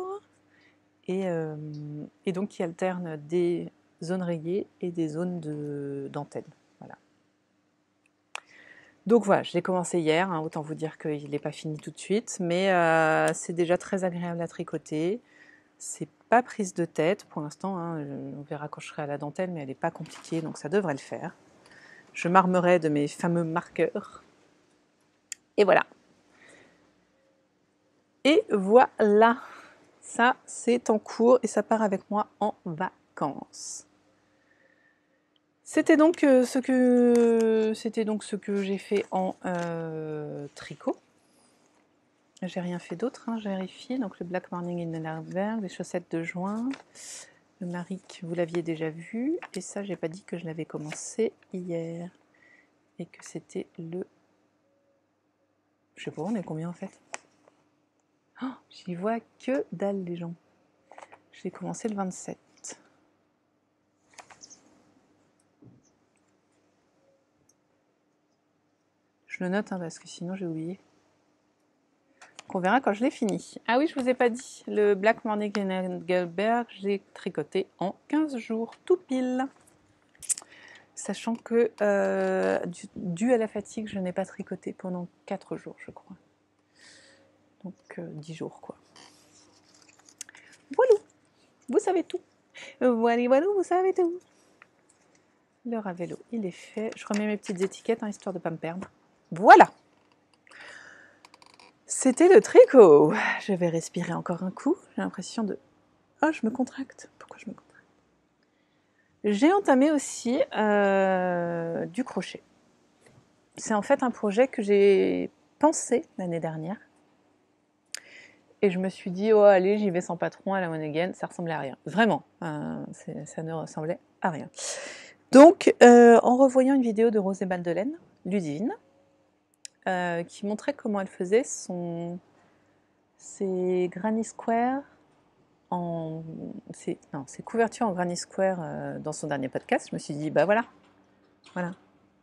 et donc qui alterne des zones rayées et des zones de dentelle. Voilà. Donc voilà, je l'ai commencé hier, hein, autant vous dire qu'il n'est pas fini tout de suite, mais c'est déjà très agréable à tricoter. C'est pas prise de tête pour l'instant, hein, on verra quand je serai à la dentelle, mais elle n'est pas compliquée, donc ça devrait le faire. Je m'armerai de mes fameux marqueurs. Et voilà. Et voilà, ça c'est en cours et ça part avec moi en vacances. C'était donc ce que j'ai fait en tricot. J'ai rien fait d'autre, hein, je vérifie. Donc le Black Morning in Heidelberg, les chaussettes de juin, le Maric, vous l'aviez déjà vu. Et ça, j'ai pas dit que je l'avais commencé hier. Et que c'était le... Je sais pas, on est combien en fait? Oh, j'y vois que dalle les gens. Je l'ai commencé le 27. Je le note hein, parce que sinon j'ai oublié. On verra quand je l'ai fini. Ah oui, je vous ai pas dit. Le Black Morning in Heidelberg, j'ai tricoté en 15 jours, tout pile. Sachant que, dû à la fatigue, je n'ai pas tricoté pendant 4 jours, je crois. Donc, 10 jours, quoi. Voilà, vous savez tout. Voilà, vous savez tout. Le ravello, il est fait. Je remets mes petites étiquettes, hein, histoire de ne pas me perdre. Voilà. C'était le tricot. Je vais respirer encore un coup. J'ai l'impression de... Oh, je me contracte. Pourquoi je me contracte? J'ai entamé aussi du crochet. C'est en fait un projet que j'ai pensé l'année dernière. Et je me suis dit, oh allez, j'y vais sans patron à la One Again, ça ressemblait à rien. Vraiment, ça ne ressemblait à rien. Donc, en revoyant une vidéo de Rosée Baldelaine, Ludivine, qui montrait comment elle faisait ses granny square, ses couvertures en granny square dans son dernier podcast, je me suis dit, bah voilà,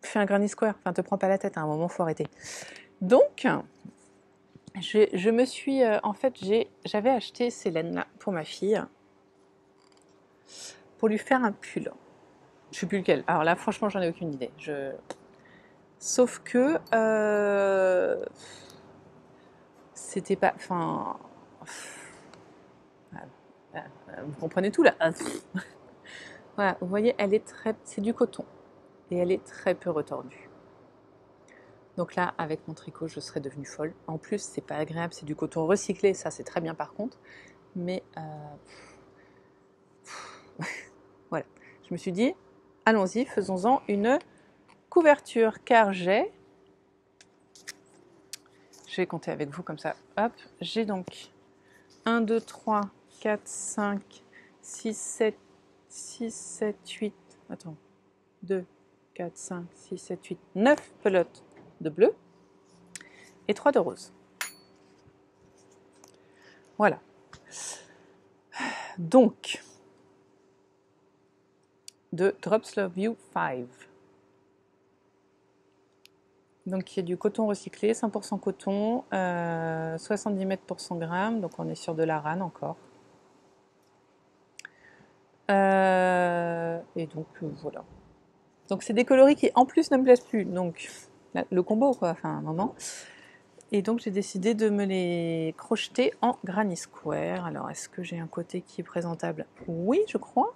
fais un granny square, enfin te prends pas la tête, à un moment faut arrêter. Donc, je me suis, en fait, j'avais acheté ces laines-là pour ma fille, pour lui faire un pull. Je sais plus lequel. Alors là, franchement, j'en ai aucune idée. Sauf que c'était pas, enfin, vous comprenez tout là. Voilà, vous voyez, c'est du coton et elle est très peu retordue. Donc là, avec mon tricot, je serais devenue folle. En plus, c'est pas agréable, c'est du coton recyclé, ça c'est très bien par contre. Mais voilà, je me suis dit, allons-y, faisons-en une couverture, car je vais compter avec vous comme ça. Hop, j'ai donc 1, 2, 3, 4, 5, 6, 7, 8. Attends, 2, 4, 5, 6, 7, 8, 9 pelotes de bleu et 3 de rose. Voilà. Donc, de Drops Love You 5. Donc, il y a du coton recyclé, 100% coton, 70 mètres pour 100 grammes, donc on est sur de la rane encore. Et donc, voilà. Donc, c'est des coloris qui, en plus, ne me plaisent plus. Donc, le combo, quoi, enfin, un moment. Et donc, j'ai décidé de me les crocheter en granny square. Alors, est-ce que j'ai un côté qui est présentable? Oui, je crois.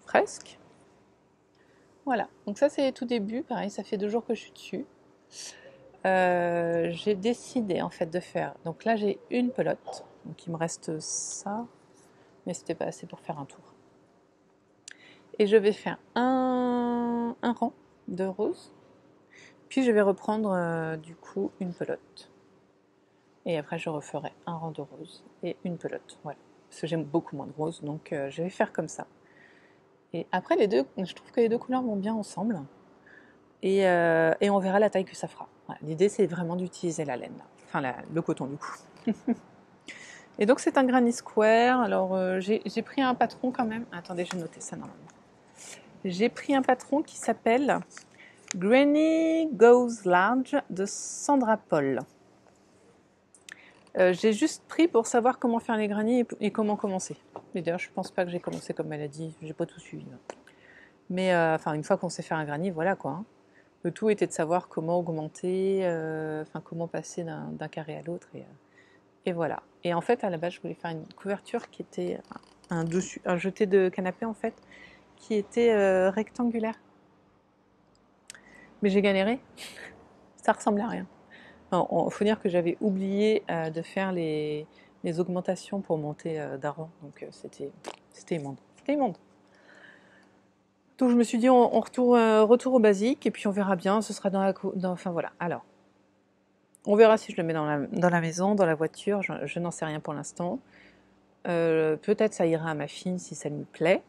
presque. Voilà, donc ça c'est tout début, pareil, ça fait 2 jours que je suis dessus. J'ai décidé en fait de faire, donc là j'ai une pelote, donc il me reste ça, mais c'était pas assez pour faire un tour. Et je vais faire un rang de roses, puis je vais reprendre du coup une pelote. Et après je referai un rang de roses et une pelote, voilà. Parce que j'aime beaucoup moins de roses, donc je vais faire comme ça. Et après les deux, je trouve que les deux couleurs vont bien ensemble. Et on verra la taille que ça fera. Voilà. L'idée c'est vraiment d'utiliser la laine, enfin le coton du coup. Et donc c'est un granny square. Alors j'ai pris un patron quand même. Attendez, j'ai noté ça normalement. J'ai pris un patron qui s'appelle Granny Goes Large de Sandra Paul. J'ai juste pris pour savoir comment faire les granny et comment commencer. Mais d'ailleurs je pense pas que j'ai commencé comme elle a dit, j'ai pas tout suivi. Mais enfin une fois qu'on sait faire un granny, voilà quoi. Hein. Le tout était de savoir comment augmenter, enfin comment passer d'un carré à l'autre. Et voilà. Et en fait, à la base, je voulais faire une couverture qui était un jeté de canapé en fait, qui était rectangulaire. Mais j'ai galéré. Ça ressemblait à rien. Il faut dire que j'avais oublié de faire les augmentations pour monter d'un rang. Donc c'était immonde. C'était immonde. Donc je me suis dit, on retour au basique et puis on verra bien. Ce sera enfin voilà. Alors. On verra si je le mets dans la maison, dans la voiture, je n'en sais rien pour l'instant. Peut-être ça ira à ma fille si ça lui plaît.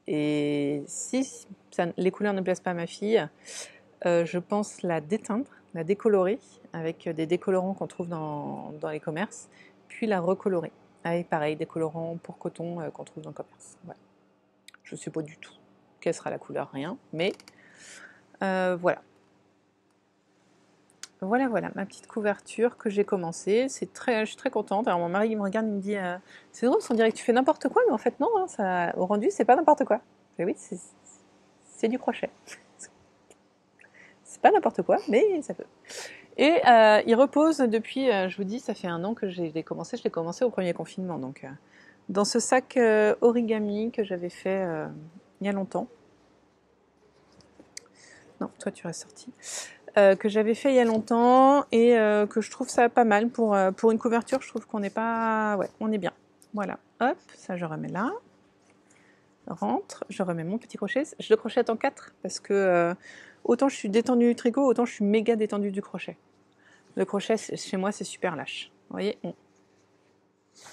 Et si les couleurs ne plaisent pas à ma fille, je pense la déteindre, la décolorer avec des décolorants qu'on trouve dans les commerces, puis la recolorer avec pareil des colorants pour coton qu'on trouve dans le commerce. Voilà. Je ne sais pas du tout quelle sera la couleur, rien, mais voilà. Voilà, ma petite couverture que j'ai commencée. Je suis très contente. Alors mon mari il me regarde, il me dit c'est drôle, on dirait que tu fais n'importe quoi, mais en fait non, hein, ça, au rendu c'est pas n'importe quoi. Et oui, c'est du crochet. C'est pas n'importe quoi, mais ça peut. Et il repose depuis, je vous dis, ça fait 1 an que je l'ai commencé. Je l'ai commencé au premier confinement, donc dans ce sac origami que j'avais fait il y a longtemps. Non, toi tu restes sorti. Que j'avais fait il y a longtemps et que je trouve ça pas mal pour une couverture. Je trouve qu'on n'est pas... Ouais, on est bien. Voilà, hop, ça je remets là. Rentre, je remets mon petit crochet. Je le crochette en 4 parce que autant je suis détendue du tricot, autant je suis méga détendue du crochet. Le crochet, chez moi, c'est super lâche. Vous voyez,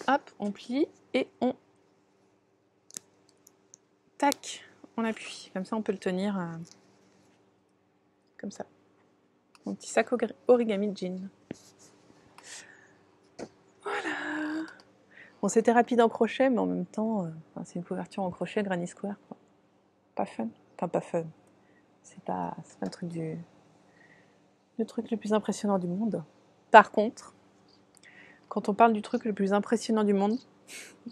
hop, on plie et on... Tac, on appuie. Comme ça, on peut le tenir comme ça. Mon petit sac origami de jean. Voilà. Bon, c'était rapide en crochet, mais en même temps, c'est une couverture en crochet Granny Square. Quoi. Pas fun. Enfin, pas fun. C'est pas le truc le truc le plus impressionnant du monde. Par contre, quand on parle du truc le plus impressionnant du monde,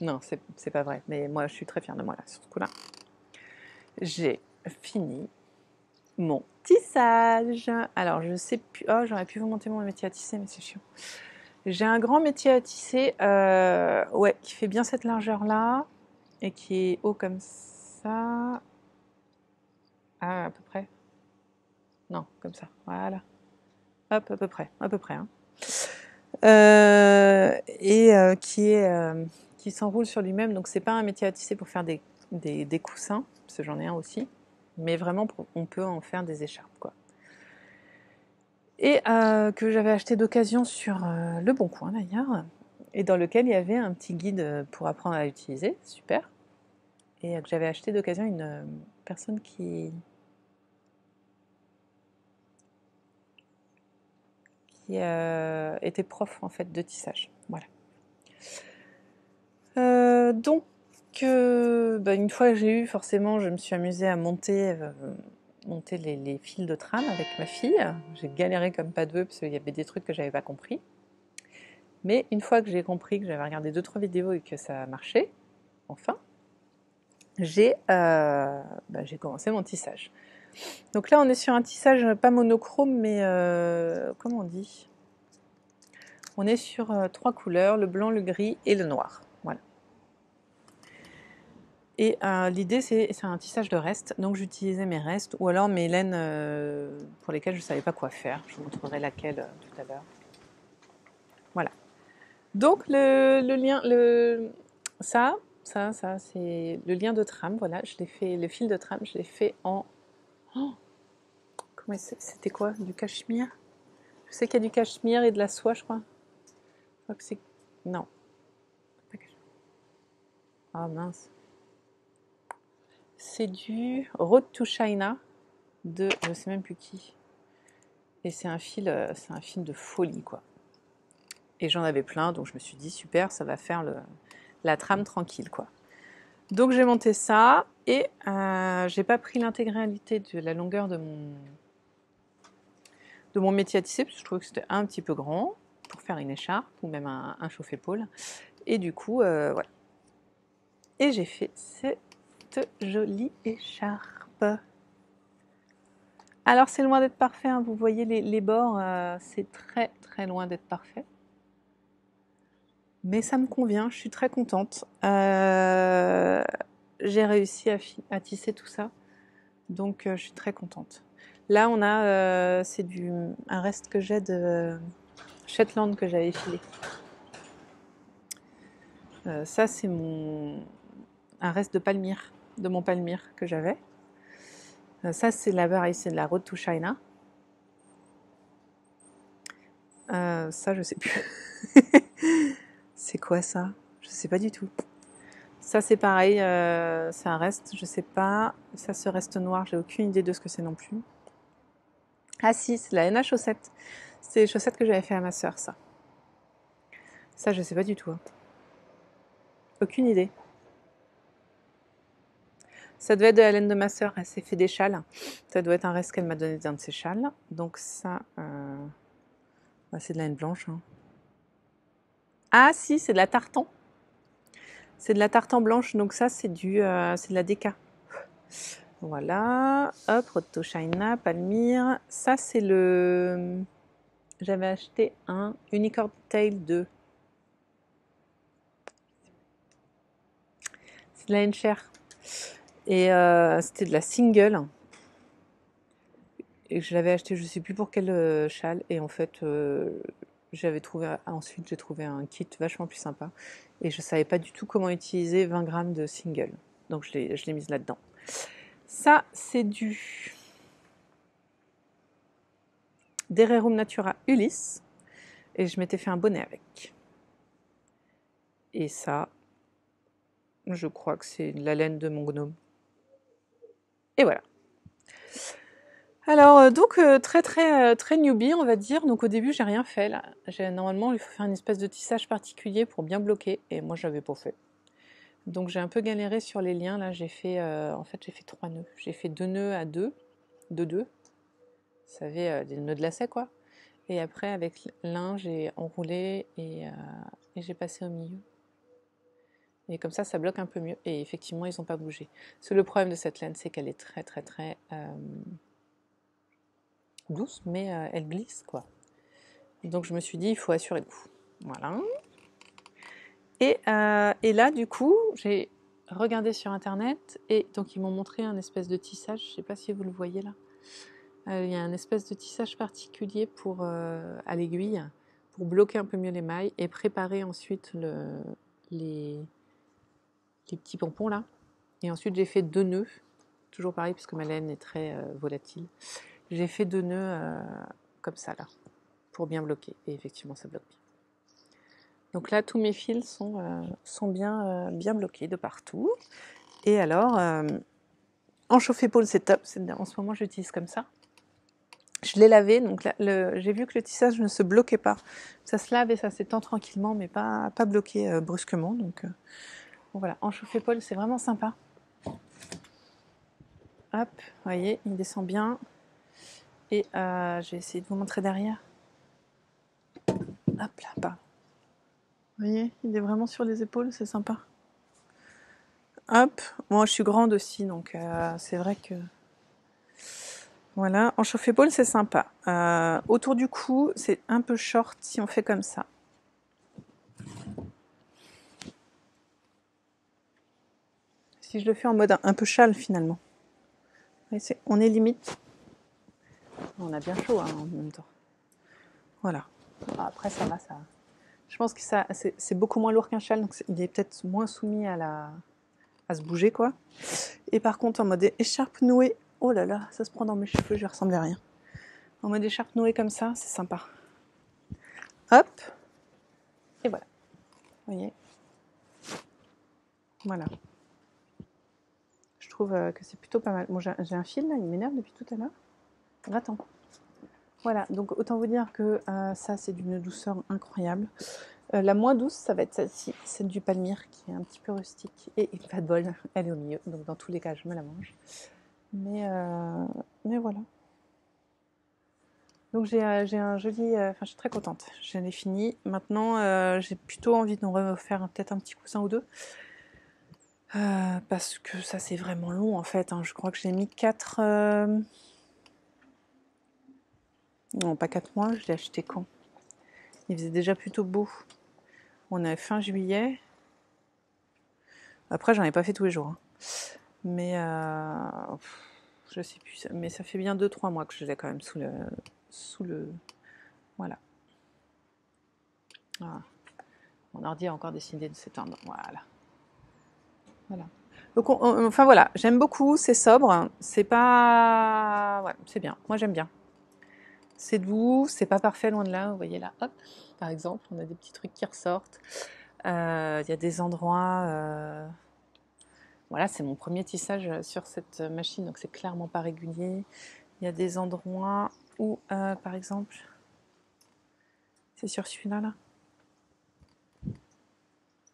non, c'est pas vrai, mais moi, je suis très fière de moi, là, sur ce coup-là. J'ai fini mon tissage. Alors, je sais plus... Oh, j'aurais pu vous montrer mon métier à tisser, mais c'est chiant. J'ai un grand métier à tisser, ouais, qui fait bien cette largeur-là, et qui est haut comme ça. Ah, à peu près. Non, comme ça, voilà. Hop, à peu près, hein. Et qui s'enroule sur lui-même, donc c'est pas un métier à tisser pour faire des coussins, parce que j'en ai un aussi, mais vraiment, on peut en faire des écharpes, quoi. Et que j'avais acheté d'occasion sur Le Bon Coin d'ailleurs, et dans lequel il y avait un petit guide pour apprendre à l'utiliser, super. Et que j'avais acheté d'occasion une personne qui était prof en fait de tissage. Voilà. Donc, une fois que j'ai eu, forcément, je me suis amusée à monter les fils de trame avec ma fille. J'ai galéré comme pas deux parce qu'il y avait des trucs que j'avais pas compris. Mais une fois que j'ai compris, que j'avais regardé 2-3 vidéos et que ça marchait, enfin, j'ai commencé mon tissage. Donc là, on est sur un tissage pas monochrome, mais comment on dit ? On est sur 3 couleurs, le blanc, le gris et le noir. Voilà. Et l'idée, c'est un tissage de restes, donc j'utilisais mes restes ou alors mes laines pour lesquelles je ne savais pas quoi faire. Je vous montrerai laquelle tout à l'heure. Voilà. Donc le lien, ça c'est le lien de trame. Voilà, je l'ai fait, le fil de trame, je l'ai fait en. Oh, comment c'était quoi? Du cachemire? Je sais qu'il y a du cachemire et de la soie, je crois. Je crois que c'est. Non. Ah mince. C'est du Road to China de je sais même plus qui. Et c'est un fil de folie quoi. Et j'en avais plein, donc je me suis dit super, ça va faire la trame tranquille quoi. Donc j'ai monté ça et j'ai pas pris l'intégralité de la longueur de mon métier à tisser parce que je trouvais que c'était un petit peu grand pour faire une écharpe ou même un chauffe-épaule. Et du coup voilà. Et j'ai fait cette jolie écharpe. Alors c'est loin d'être parfait, hein. Vous voyez les bords, c'est très très loin d'être parfait. Mais ça me convient, je suis très contente. J'ai réussi à tisser tout ça, donc je suis très contente. Là on a, c'est un reste que j'ai de Shetland que j'avais filé. Ça c'est un reste de palmyre, de mon palmyre que j'avais. Ça c'est pareil, c'est de la Road to China. Ça je sais plus. C'est quoi ça? Je sais pas du tout. Ça c'est pareil, c'est un reste, je sais pas. Ça ce reste noir, j'ai aucune idée de ce que c'est non plus. Ah si, c'est la NA chaussette. C'est les chaussettes que j'avais fait à ma sœur, ça. Ça je sais pas du tout. Hein. Aucune idée. Ça devait être de la laine de ma sœur, elle s'est fait des châles. Ça doit être un reste qu'elle m'a donné d'un de ses châles. Donc ça, bah, c'est de la laine blanche. Hein. Ah si, c'est de la tartan. C'est de la tartan blanche, donc ça c'est de la déca. Voilà, hop, Road to China, Palmyre. Ça c'est le... J'avais acheté un Unicorn Tail 2. C'est de la laine chère. Et c'était de la single. Et je l'avais acheté, je sais plus pour quel châle. Et en fait, ensuite j'ai trouvé un kit vachement plus sympa. Et je savais pas du tout comment utiliser 20 grammes de single. Donc je l'ai mise là-dedans. Ça, c'est du Dererum Natura Ulysse. Et je m'étais fait un bonnet avec. Et ça, je crois que c'est la laine de mon gnome. Et voilà. Alors, donc, très newbie, on va dire. Donc, au début, j'ai rien fait, là. Normalement, il faut faire une espèce de tissage particulier pour bien bloquer. Et moi, je l'avais pas fait. Donc, j'ai un peu galéré sur les liens. Là, en fait, j'ai fait 3 nœuds. J'ai fait 2 nœuds à 2, de 2. Vous savez, des nœuds de lacet, quoi. Et après, avec l'un, j'ai enroulé et j'ai passé au milieu. Et comme ça bloque un peu mieux. Et effectivement, ils n'ont pas bougé. Parce que le problème de cette laine, c'est qu'elle est très douce, mais elle glisse, quoi. Donc je me suis dit, il faut assurer le coup. Voilà. Et là, du coup, j'ai regardé sur Internet, et donc ils m'ont montré un espèce de tissage, je ne sais pas si vous le voyez là. Il y a un espèce de tissage particulier à l'aiguille, pour bloquer un peu mieux les mailles, et préparer ensuite les petits pompons là. Et ensuite j'ai fait 2 nœuds, toujours pareil parce que ma laine est très volatile. J'ai fait 2 nœuds comme ça là, pour bien bloquer. Et effectivement ça bloque bien. Donc là tous mes fils sont bien bloqués de partout. Et alors, en chauffe-épaule c'est top, en ce moment j'utilise comme ça. Je l'ai lavé, donc là, j'ai vu que le tissage ne se bloquait pas. Ça se lave et ça s'étend tranquillement, mais pas bloqué brusquement. Donc bon, voilà, en chauffe-épaule c'est vraiment sympa. Hop, vous voyez, il descend bien. Et je vais essayer de vous montrer derrière. Hop là, bas. Vous voyez, il est vraiment sur les épaules, c'est sympa. Hop, moi je suis grande aussi, donc c'est vrai que... Voilà, en chauffe-épaule c'est sympa. Autour du cou, c'est un peu short si on fait comme ça. si je le fais en mode un peu châle finalement. On est limite. On a bien chaud hein, en même temps. Voilà. Après ça va, ça. Je pense que c'est beaucoup moins lourd qu'un châle, donc il est peut-être moins soumis à se bouger quoi. Et par contre en mode écharpe nouée, oh là là, ça se prend dans mes cheveux, je ressemble à rien. En mode écharpe nouée comme ça, c'est sympa. Hop. Et voilà. Vous voyez. Voilà. Je trouve que c'est plutôt pas mal. Bon, j'ai un fil là, il m'énerve depuis tout à l'heure. Va-t'en. Voilà, donc autant vous dire que ça c'est d'une douceur incroyable. La moins douce, ça va être celle-ci, celle du palmyre qui est un petit peu rustique. Et pas de bol, elle est au milieu, donc dans tous les cas je me la mange. Mais voilà. Donc j'ai un joli... Enfin je suis très contente, j'en ai fini. Maintenant j'ai plutôt envie de refaire peut-être un petit coussin ou deux. Parce que ça c'est vraiment long en fait. Hein. Je crois que j'ai mis 4... Non, pas 4 mois, je l'ai acheté quand? Il faisait déjà plutôt beau. On est fin juillet. Après, j'en ai pas fait tous les jours. Hein. Mais je sais plus. Mais ça fait bien 2-3 mois que je l'ai quand même sous le. Voilà. Ah. Mon ordi a encore décidé de s'éteindre. Voilà. Voilà. Donc, enfin voilà, j'aime beaucoup. C'est sobre. C'est pas. Ouais, c'est bien. Moi, j'aime bien. C'est doux. C'est pas parfait, loin de là. Vous voyez là, hop. Par exemple, on a des petits trucs qui ressortent. Il y a des endroits. Voilà, c'est mon premier tissage sur cette machine, donc c'est clairement pas régulier. Il y a des endroits où, par exemple, c'est sur celui-là, là.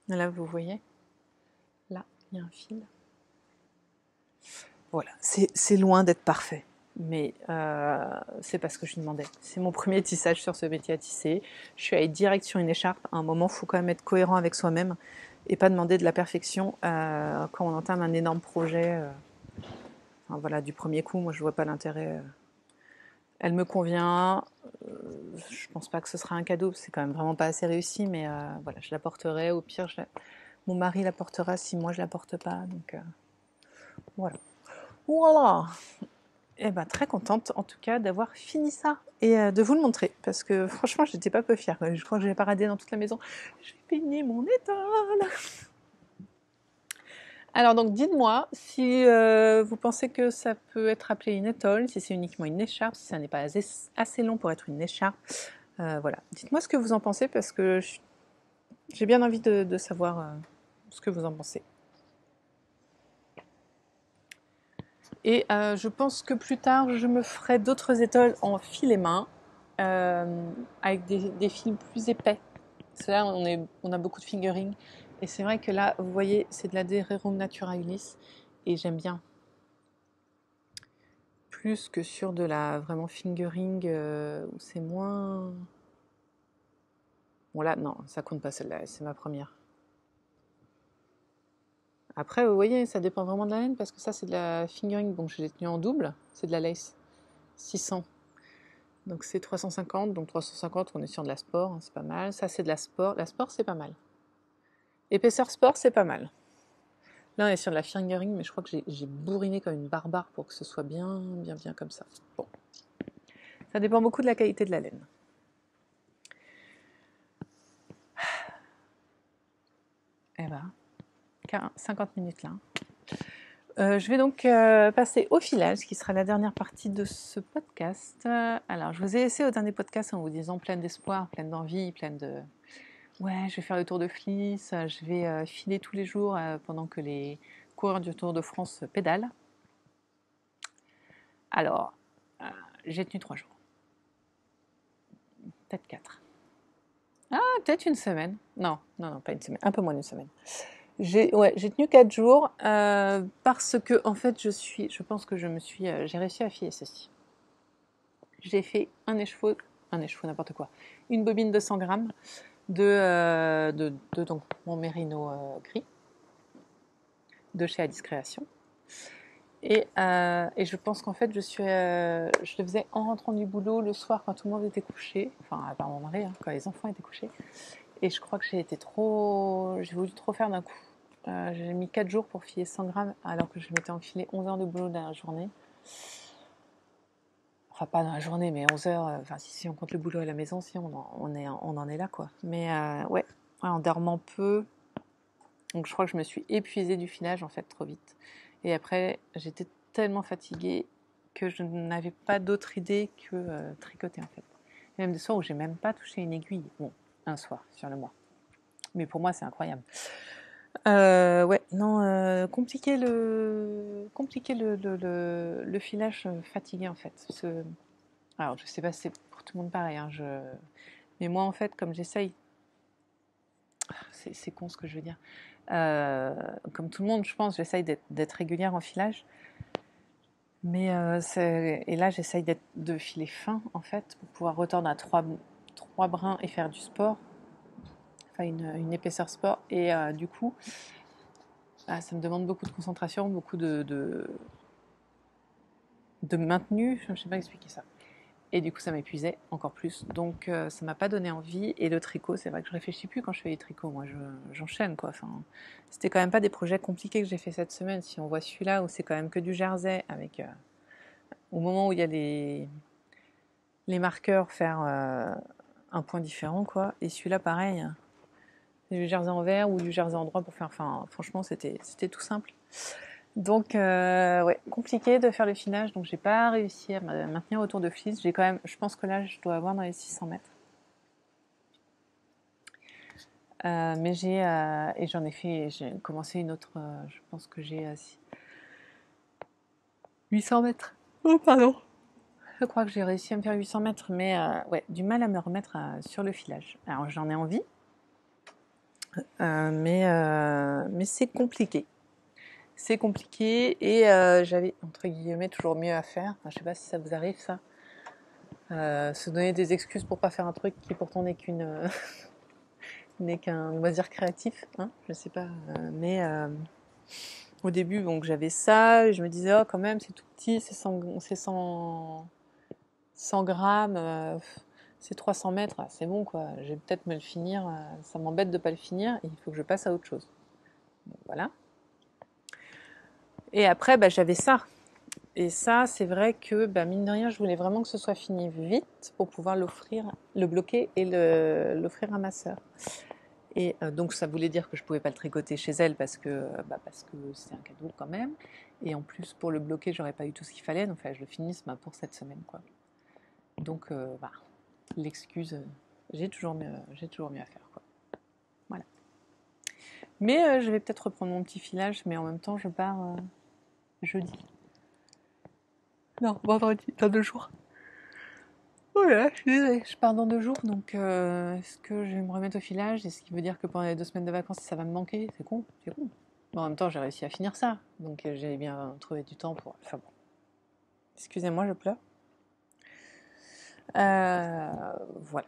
Là, vous voyez, là, il y a un fil. Voilà, c'est loin d'être parfait, mais c'est parce que je demandais. C'est mon premier tissage sur ce métier à tisser. Je suis allée direct sur une écharpe. À un moment, il faut quand même être cohérent avec soi-même et pas demander de la perfection quand on entame un énorme projet. Enfin, voilà, du premier coup, moi, je vois pas l'intérêt. Elle me convient. Je pense pas que ce sera un cadeau, c'est quand même vraiment pas assez réussi, mais voilà, je la porterai. Au pire, mon mari la portera si moi je la porte pas. Donc voilà. Voilà. Et ben très contente en tout cas d'avoir fini ça et de vous le montrer parce que franchement j'étais pas peu fière. Je crois que je l'ai paradé dans toute la maison. J'ai fini mon étole. Alors donc dites-moi si vous pensez que ça peut être appelé une étole, si c'est uniquement une écharpe, si ça n'est pas assez long pour être une écharpe. Voilà, dites-moi ce que vous en pensez parce que j'ai bien envie de savoir ce que vous en pensez. Et je pense que plus tard, je me ferai d'autres étoiles en fil et main avec des fils plus épais. Parce que là, on a beaucoup de fingering. Et c'est vrai que là, vous voyez, c'est de la Rerum Naturalis et j'aime bien. Plus que sur de la vraiment fingering où c'est moins... Bon là, non, ça compte pas celle-là, c'est ma première. Après, vous voyez, ça dépend vraiment de la laine parce que ça, c'est de la fingering. Donc, je l'ai tenu en double. C'est de la lace. 600. Donc, c'est 350. Donc, 350, on est sur de la sport. Hein, c'est pas mal. Ça, c'est de la sport. La sport, c'est pas mal. Épaisseur sport, c'est pas mal. Là, on est sur de la fingering, mais je crois que j'ai bourriné comme une barbare pour que ce soit bien comme ça. Bon. Ça dépend beaucoup de la qualité de la laine. Eh ben, 50 minutes là. Je vais donc passer au filage, qui sera la dernière partie de ce podcast. Alors, je vous ai laissé au dernier podcast en vous disant pleine d'espoir, pleine d'envie, pleine de... Ouais, je vais faire le Tour de Fliss, je vais filer tous les jours pendant que les coureurs du Tour de France pédalent. Alors, j'ai tenu 3 jours. Peut-être 4. Ah, peut-être une semaine. Non, pas une semaine, un peu moins d'une semaine. J'ai tenu 4 jours parce que en fait je pense que j'ai réussi à filer ceci. J'ai fait un écheveau n'importe quoi, une bobine de 100 grammes de donc mon mérino gris de chez Alice Création et je pense qu'en fait je le faisais en rentrant du boulot le soir quand tout le monde était couché, enfin à part mon mari hein, quand les enfants étaient couchés et je crois que j'ai voulu trop faire d'un coup. J'ai mis 4 jours pour filer 100 grammes alors que je m'étais enfilé 11 heures de boulot dans la journée. Enfin, pas dans la journée, mais 11 heures. Enfin, si on compte le boulot à la maison, si on en est là, quoi. Mais ouais, en dormant peu. Donc, je crois que je me suis épuisée du filage, en fait, trop vite. Et après, j'étais tellement fatiguée que je n'avais pas d'autre idée que tricoter, en fait. Et même des soirs où j'ai même pas touché une aiguille. Bon, un soir sur le mois. Mais pour moi, c'est incroyable. Ouais, non, compliqué le filage fatigué en fait. Alors, je sais pas si c'est pour tout le monde pareil, hein, mais moi en fait, comme j'essaye, c'est con ce que je veux dire. Comme tout le monde, je pense, j'essaye d'être régulière en filage. Mais et là, j'essaye de filer fin en fait pour pouvoir retordre à trois brins et faire du sport, enfin une épaisseur sport. Et du coup, ça me demande beaucoup de concentration, beaucoup de maintenu, je ne sais pas expliquer ça. Et du coup, ça m'épuisait encore plus. Donc, ça m'a pas donné envie. Et le tricot, c'est vrai que je réfléchis plus quand je fais les tricots. Moi, j'enchaîne, quoi. Enfin, c'était quand même pas des projets compliqués que j'ai fait cette semaine. Si on voit celui-là, où c'est quand même que du jersey, avec au moment où il y a les marqueurs, faire un point différent, quoi. Et celui-là, pareil, du jersey en vert ou du jersey en droit pour faire. Enfin, franchement, c'était tout simple. Donc, ouais, compliqué de faire le filage, donc j'ai pas réussi à me maintenir autour de Fleece. J'ai quand même, je pense que là, je dois avoir dans les 600 mètres. Mais et j'en ai fait, j'ai commencé une autre, je pense que j'ai 800 mètres. Oh, pardon. Je crois que j'ai réussi à me faire 800 mètres, mais ouais, du mal à me remettre sur le filage. Alors, j'en ai envie, mais c'est compliqué. C'est compliqué et j'avais, entre guillemets, toujours mieux à faire. Enfin, je sais pas si ça vous arrive, ça. Se donner des excuses pour pas faire un truc qui pourtant n'est qu'un loisir créatif, hein, je sais pas. Mais au début, donc j'avais ça, et je me disais oh quand même c'est tout petit, c'est 100 grammes, c'est 300 mètres, c'est bon quoi. Je vais peut-être me le finir. Ça m'embête de pas le finir, et il faut que je passe à autre chose. Donc, voilà. Et après, j'avais ça. Et ça, c'est vrai que, mine de rien, je voulais vraiment que ce soit fini vite pour pouvoir le bloquer et l'offrir à ma sœur. Et donc, ça voulait dire que je ne pouvais pas le tricoter chez elle parce que c'est un cadeau quand même. Et en plus, pour le bloquer, j'aurais pas eu tout ce qu'il fallait. Donc, il fallait que je le finisse pour cette semaine, quoi. Donc, l'excuse, j'ai toujours mieux à faire, quoi. Voilà. Mais je vais peut-être reprendre mon petit filage, mais en même temps, je pars jeudi. Non, vendredi, dans 2 jours. Voilà, je suis désolée, je pars dans 2 jours, donc est-ce que je vais me remettre au filage? Est-ce qu'il veut dire que pendant les 2 semaines de vacances, ça va me manquer? C'est con, c'est con. Bon, en même temps, j'ai réussi à finir ça, donc j'ai bien trouvé du temps pour... Enfin bon, excusez-moi, je pleure. Voilà.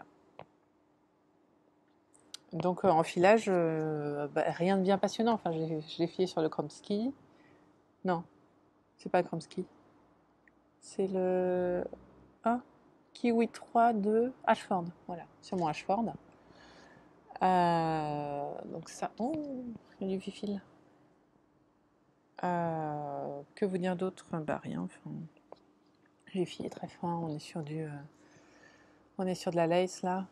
Donc en filage, rien de bien passionnant. Enfin, je l'ai filé sur le Kromsky. Non, c'est pas le Kromsky. C'est le... Ah, Kiwi 3 de Ashford. Voilà, sur mon Ashford. Donc ça... Oh, il y a du fil. Que vous dire d'autre? Rien. Enfin, j'ai filé très fin. On est sur de la lace là.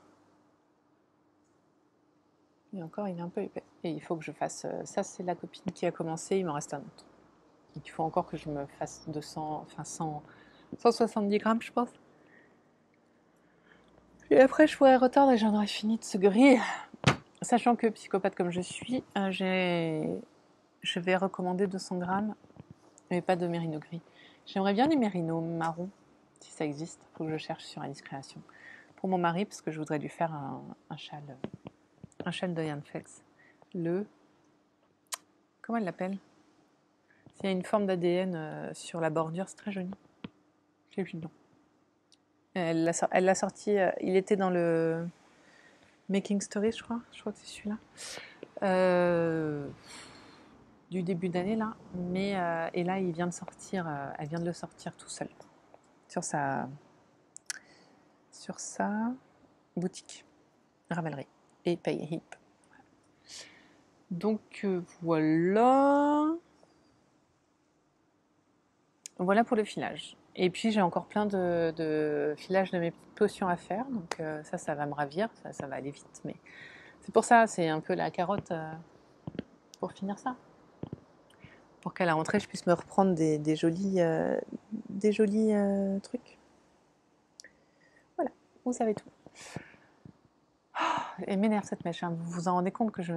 Et encore, il est un peu épais. Et il faut que je fasse. Ça, c'est la copine qui a commencé. Il m'en reste un autre. Donc il faut encore que je me fasse 170 grammes, je pense. Et après, je pourrais retordre et j'en aurais fini de ce gris. Sachant que psychopathe comme je suis, je vais recommander 200 grammes, mais pas de mérino gris. J'aimerais bien des mérinos marrons, si ça existe. Il faut que je cherche sur Alice Création. Pour mon mari, parce que je voudrais lui faire un châle de Jan Fels. Comment elle l'appelle? Il y a une forme d'ADN sur la bordure, c'est très joli. J'ai plus le nom. Elle l'a sorti, il était dans le Making Stories, je crois que c'est celui-là. Du début d'année, là. Et là, il vient de sortir, elle vient de le sortir tout seul. Sur sa boutique, Ravelry et Pay Hip. Donc voilà. Voilà pour le filage. Et puis j'ai encore plein de filage de mes petites potions à faire, donc ça va me ravir, ça va aller vite. Mais c'est pour ça, c'est un peu la carotte pour finir ça. Pour qu'à la rentrée, je puisse me reprendre des jolis trucs. Voilà, vous savez tout. Elle m'énerve cette mèche, hein. Vous vous en rendez compte que je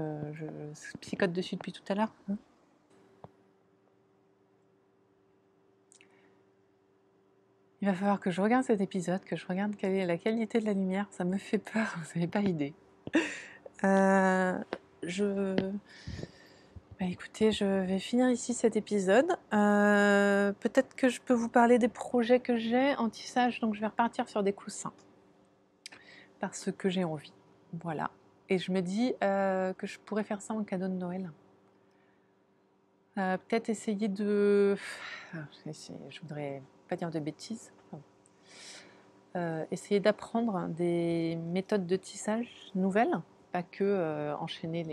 psychote dessus depuis tout à l'heure, hein. Il va falloir que je regarde cet épisode, que je regarde quelle est la qualité de la lumière. Ça me fait peur, vous n'avez pas idée. Je... Bah, écoutez, je vais finir ici cet épisode. Peut-être que je peux vous parler des projets que j'ai en tissage, donc je vais repartir sur des coussins. Parce que j'ai envie. Voilà. Et je me dis que je pourrais faire ça en cadeau de Noël. Peut-être essayer de... Je voudrais pas dire de bêtises. Essayer d'apprendre des méthodes de tissage nouvelles, pas que enchaîner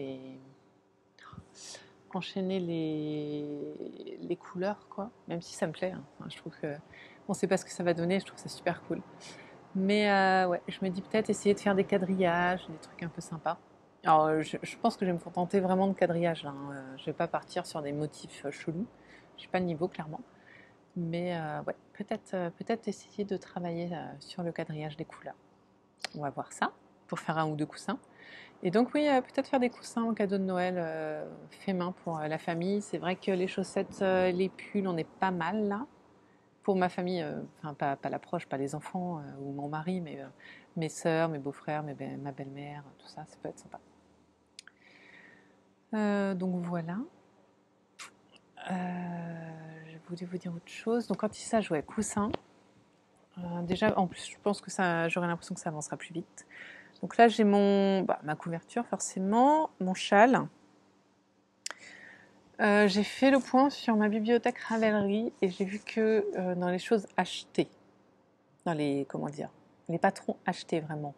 les couleurs, quoi. Même si ça me plaît, hein. Enfin, je trouve que on ne sait pas ce que ça va donner, je trouve ça super cool. Mais ouais, je me dis peut-être essayer de faire des quadrillages, des trucs un peu sympas. Alors, je pense que je vais me contenter vraiment de quadrillage, là, hein. Je vais pas partir sur des motifs chelous. Je n'ai pas le niveau, clairement. Mais ouais, peut-être essayer de travailler sur le quadrillage des couleurs. On va voir ça, pour faire un ou deux coussins. Et donc oui, peut-être faire des coussins en cadeau de Noël fait main pour la famille. C'est vrai que les chaussettes, les pulls, on est pas mal là. Pour ma famille, enfin pas la proche, pas les enfants ou mon mari, mais mes sœurs, mes beaux-frères, ma belle-mère, tout ça, ça peut être sympa. Donc voilà. Je voulais vous dire autre chose. Donc quand tissage, ouais, coussin. Déjà, en plus, je pense que j'aurai l'impression que ça avancera plus vite. Donc là, j'ai ma couverture, forcément, mon châle. J'ai fait le point sur ma bibliothèque Ravelry et j'ai vu que dans les choses achetées, dans les patrons achetés vraiment,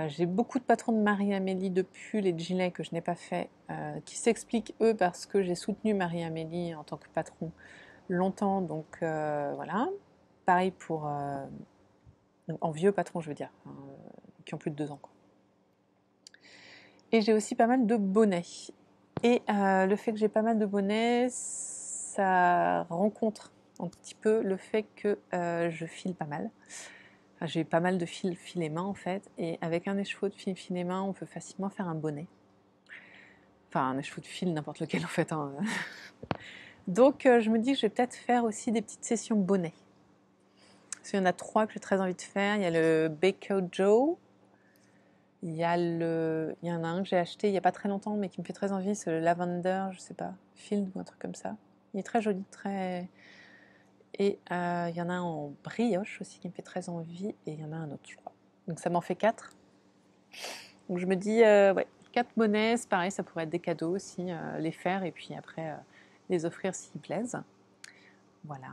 j'ai beaucoup de patrons de Marie-Amélie de pulls et de gilets que je n'ai pas fait, qui s'expliquent eux parce que j'ai soutenu Marie-Amélie en tant que patron longtemps, donc voilà. Pareil pour en vieux patrons, je veux dire, hein, qui ont plus de 2 ans, quoi. Et j'ai aussi pas mal de bonnets. Et le fait que j'ai pas mal de bonnets, ça rencontre un petit peu le fait que je file pas mal. Enfin, j'ai pas mal de fil et main en fait, et avec un écheveau de fil et main, on peut facilement faire un bonnet. Enfin, un écheveau de fil, n'importe lequel en fait, hein. Donc je me dis que je vais peut-être faire aussi des petites sessions bonnets. Parce qu'il y en a 3 que j'ai très envie de faire. Il y a le Baker Joe. Il y en a un que j'ai acheté il n'y a pas très longtemps, mais qui me fait très envie, c'est le Lavender, je sais pas, Field ou un truc comme ça. Il est très joli, très... Et il y en a un en brioche aussi qui me fait très envie, et il y en a un autre, je crois. Donc ça m'en fait 4. Donc je me dis, ouais, 4 bonnets, c'est pareil, ça pourrait être des cadeaux aussi, les faire, et puis après les offrir s'ils plaisent. Voilà,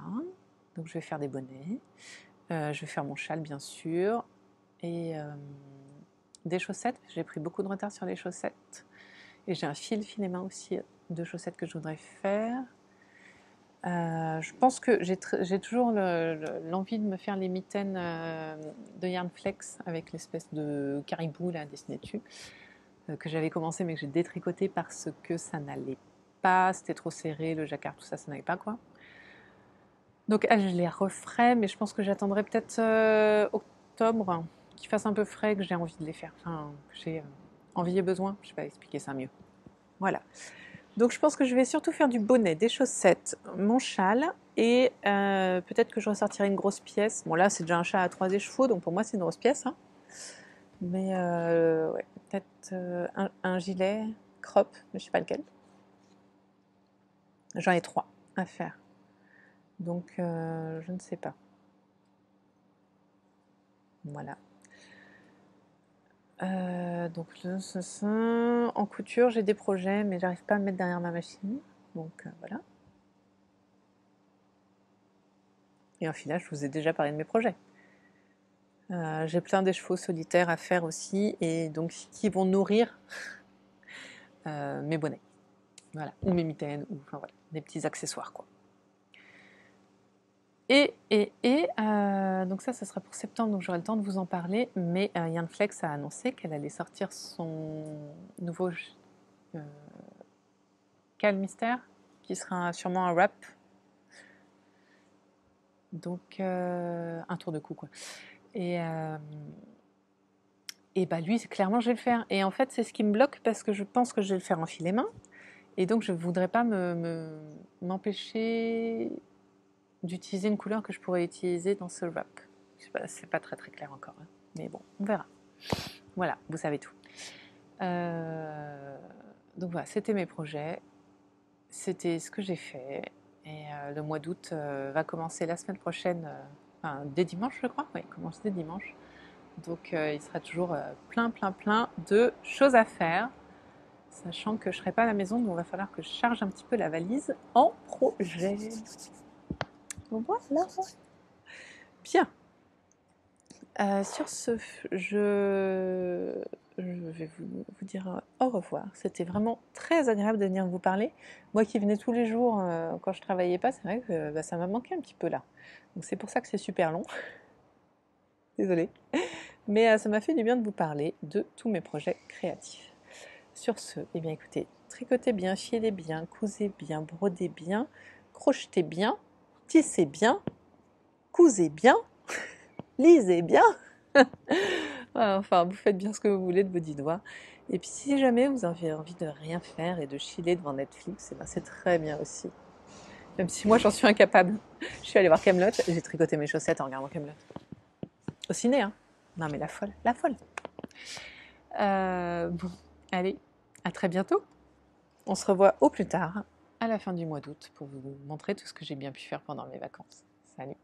donc je vais faire des bonnets. Je vais faire mon châle, bien sûr. Et... des chaussettes, j'ai pris beaucoup de retard sur les chaussettes. Et j'ai un fil et main aussi de chaussettes que je voudrais faire. Je pense que j'ai toujours l'envie de me faire les mitaines de Yarnflex avec l'espèce de caribou là, dessiné dessus, que j'avais commencé mais que j'ai détricoté parce que ça n'allait pas, c'était trop serré, le jacquard, tout ça, ça n'allait pas, quoi. Donc je les referai, mais je pense que j'attendrai peut-être octobre, qu'il fasse un peu frais, que j'ai envie de les faire. Enfin, que j'ai envie et besoin, je ne sais pas expliquer ça mieux. Voilà. Donc je pense que je vais surtout faire du bonnet, des chaussettes, mon châle, et peut-être que je ressortirai une grosse pièce. Bon là c'est déjà un châle à 3 écheveaux, donc pour moi c'est une grosse pièce, hein. Mais ouais, peut-être un gilet crop, mais je ne sais pas lequel. J'en ai 3 à faire. Donc je ne sais pas. Voilà. Donc en couture, j'ai des projets, mais j'arrive pas à me mettre derrière ma machine. Donc voilà. Et en filage, je vous ai déjà parlé de mes projets. J'ai plein d'écheveaux solitaires à faire aussi, et donc qui vont nourrir mes bonnets. Voilà, ou mes mitaines, ou enfin voilà, des petits accessoires quoi. Donc ça sera pour septembre, donc j'aurai le temps de vous en parler, mais Yarn Flex a annoncé qu'elle allait sortir son nouveau Cal Mystère, qui sera sûrement un wrap, donc un tour de cou quoi. Et bah lui, clairement, je vais le faire. Et en fait, c'est ce qui me bloque parce que je pense que je vais le faire en filet main. Et donc, je ne voudrais pas m'empêcher d'utiliser une couleur que je pourrais utiliser dans ce wrap. C'est pas très très clair encore, hein. Mais bon, on verra. Voilà, vous savez tout. Donc voilà, c'était mes projets. C'était ce que j'ai fait. Et le mois d'août va commencer la semaine prochaine, enfin, dès dimanche, je crois. Oui, il commence dès dimanche. Donc il sera toujours plein de choses à faire, sachant que je ne serai pas à la maison, donc il va falloir que je charge un petit peu la valise en projet. Voilà. Bien. Sur ce, je vais vous dire au revoir. C'était vraiment très agréable de venir vous parler. Moi qui venais tous les jours quand je travaillais pas, c'est vrai que ça m'a manqué un petit peu là. Donc c'est pour ça que c'est super long. Désolée. Mais ça m'a fait du bien de vous parler de tous mes projets créatifs. Sur ce, eh bien écoutez, tricotez bien, filez bien, cousez bien, brodez bien, crochetez bien, tissez bien, cousez bien, lisez bien. Enfin, vous faites bien ce que vous voulez de vos 10 doigts. Et puis si jamais vous avez envie de rien faire et de chiller devant Netflix, eh ben, c'est très bien aussi. Même si moi j'en suis incapable. Je suis allée voir Kaamelott, j'ai tricoté mes chaussettes en regardant Kaamelott. Au ciné, hein. Non mais la folle, la folle. Bon, allez, à très bientôt. On se revoit au plus tard, à la fin du mois d'août, pour vous montrer tout ce que j'ai bien pu faire pendant mes vacances. Salut!